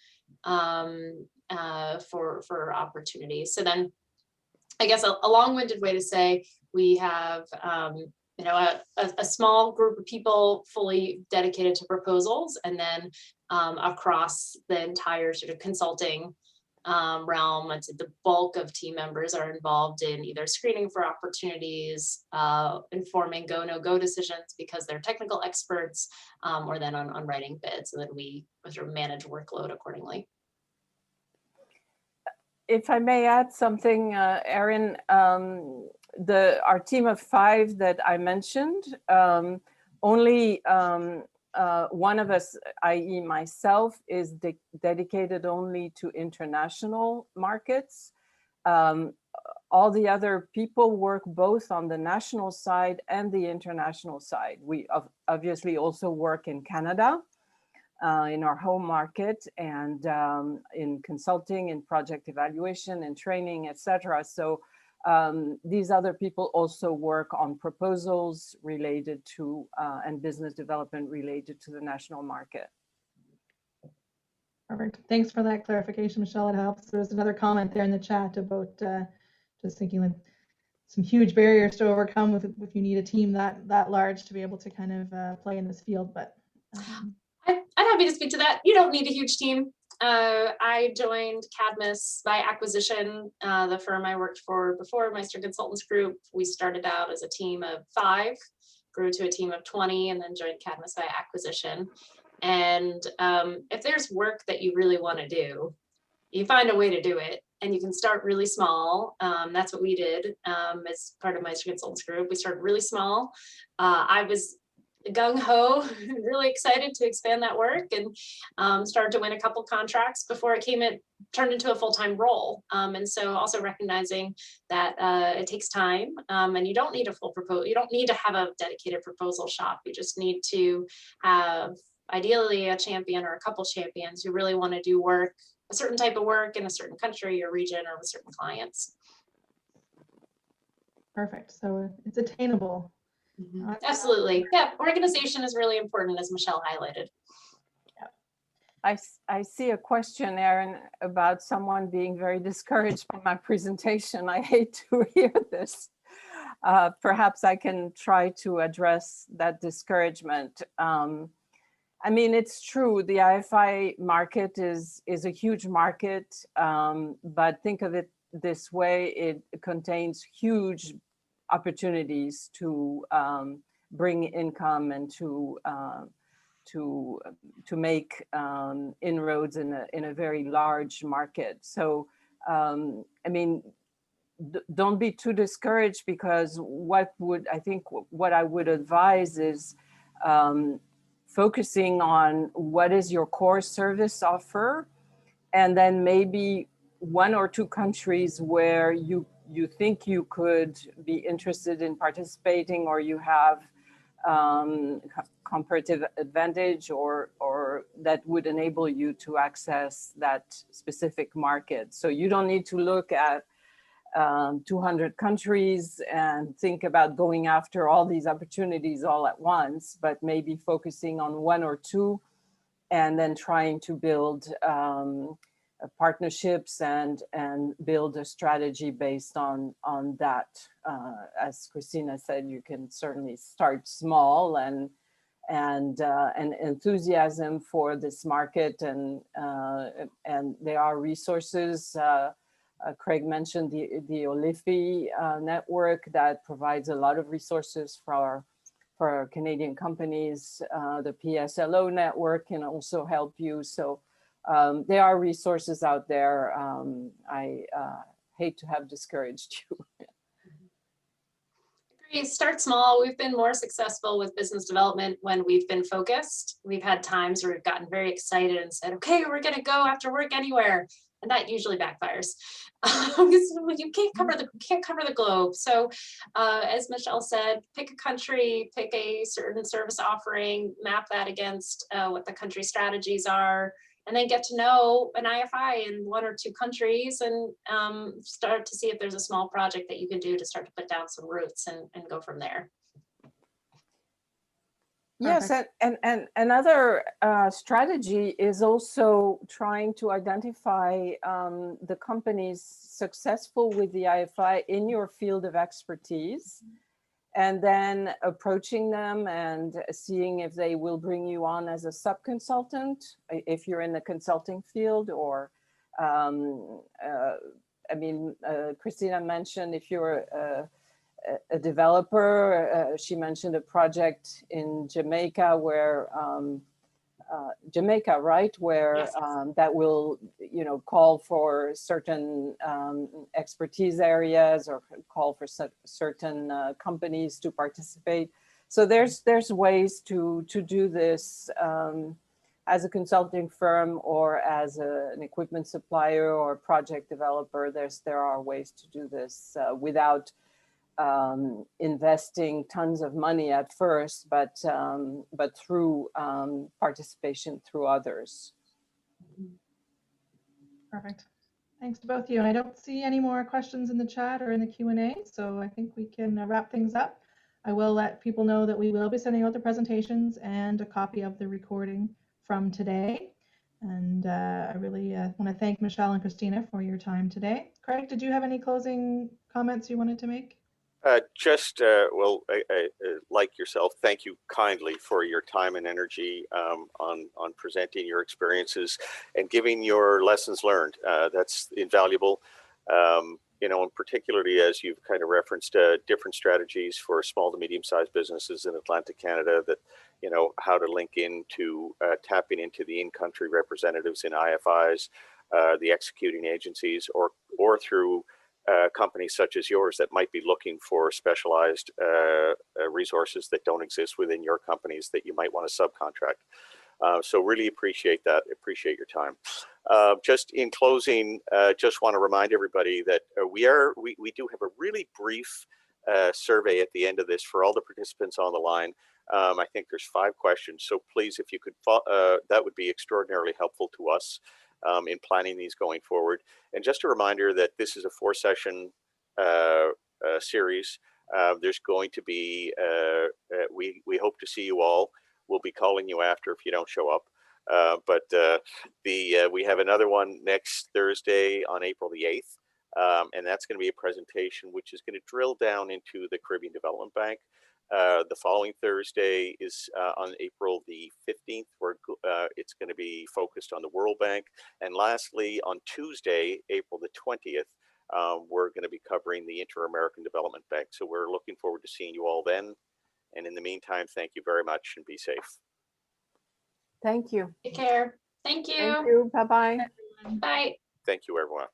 for opportunities. So then I guess a long-winded way to say we have a small group of people fully dedicated to proposals, and then across the entire sort of consulting realm, I'd say the bulk of team members are involved in either screening for opportunities, informing go, no go decisions because they're technical experts, or then on writing bids, so that we sort of manage workload accordingly. If I may add something, Erin, our team of 5 that I mentioned, only one of us, i.e. myself, is dedicated only to international markets. All the other people work both on the national side and the international side. We obviously also work in Canada, in our home market, and in consulting, in project evaluation and training, etc. So these other people also work on proposals related to and business development related to the national market. Perfect. Thanks for that clarification, Michelle. It helps. There's another comment there in the chat about just thinking like some huge barriers to overcome if you need a team that large to be able to kind of play in this field. But I'm happy to speak to that. You don't need a huge team. I joined Cadmus by acquisition, the firm I worked for before, Meister Consultants Group. We started out as a team of 5, grew to a team of 20, and then joined Cadmus by acquisition. And if there's work that you really want to do, you find a way to do it, and you can start really small. That's what we did as part of Meister Consultants Group. We started really small. I was gung-ho, really excited to expand that work, and started to win a couple contracts before it turned into a full-time role. And so also recognizing that it takes time, and you don't need a full proposal. You don't need to have a dedicated proposal shop. You just need to have ideally a champion or a couple champions who really want to do work, a certain type of work in a certain country or region or with certain clients. Perfect. So it's attainable. Absolutely. Yeah, organization is really important, as Michelle highlighted. I see a question, Erin, about someone being very discouraged by my presentation. I hate to hear this. Perhaps I can try to address that discouragement. I mean, it's true, the IFI market is a huge market, but think of it this way, it contains huge opportunities to bring income and to make inroads in a very large market. So, I mean, don't be too discouraged, because what I would advise is focusing on what is your core service offer, and then maybe one or two countries where you think you could be interested in participating, or you have comparative advantage, or that would enable you to access that specific market. So you don't need to look at 200 countries and think about going after all these opportunities all at once, but maybe focusing on one or two, and then trying to build partnerships and build a strategy based on that. As Christina said, you can certainly start small, and enthusiasm for this market, and there are resources. Craig mentioned the OLIFI network that provides a lot of resources for Canadian companies. The PSLO network can also help you. So there are resources out there. I hate to have discouraged you. Agree. Start small. We've been more successful with business development when we've been focused. We've had times where we've gotten very excited and said, okay, we're going to go after work anywhere. And that usually backfires. You can't cover the globe. So as Michelle said, pick a country, pick a certain service offering, map that against what the country strategies are, and then get to know an IFI in one or two countries, and start to see if there's a small project that you can do to start to put down some roots and go from there. Yes, and another strategy is also trying to identify the companies successful with the IFI in your field of expertise, and then approaching them and seeing if they will bring you on as a sub-consultant, if you're in the consulting field, or, I mean, Christina mentioned if you're a developer, she mentioned a project in Jamaica where, Jamaica, right? Where yes. That will, call for certain expertise areas, or call for certain companies to participate. So there's ways to do this as a consulting firm, or as an equipment supplier or project developer. There are ways to do this without investing tons of money at first, but through participation through others. Perfect. Thanks to both of you. And I don't see any more questions in the chat or in the Q&A, so I think we can wrap things up. I will let people know that we will be sending out the presentations and a copy of the recording from today. And I really want to thank Michelle and Christina for your time today. Craig, did you have any closing comments you wanted to make? Well, like yourself, thank you kindly for your time and energy on presenting your experiences and giving your lessons learned. That's invaluable. And particularly as you've kind of referenced different strategies for small to medium-sized businesses in Atlantic Canada, that, how to link into tapping into the in-country representatives in IFIs, the executing agencies, or through companies such as yours that might be looking for specialized resources that don't exist within your companies that you might want to subcontract. So really appreciate that. Appreciate your time. Just in closing, just want to remind everybody that we do have a really brief survey at the end of this for all the participants on the line. I think there's 5 questions, so please, if you could, that would be extraordinarily helpful to us in planning these going forward. And just a reminder that this is a 4-session series. There's going to be, we hope to see you all. We'll be calling you after if you don't show up. But we have another one next Thursday on April the 8th. And that's going to be a presentation which is going to drill down into the Caribbean Development Bank. The following Thursday is on April the 15th, where it's going to be focused on the World Bank. And lastly, on Tuesday, April the 20th, we're going to be covering the Inter-American Development Bank. So we're looking forward to seeing you all then. And in the meantime, thank you very much and be safe. Thank you. Take care. Thank you. Thank you. Bye-bye. Bye. Thank you, everyone.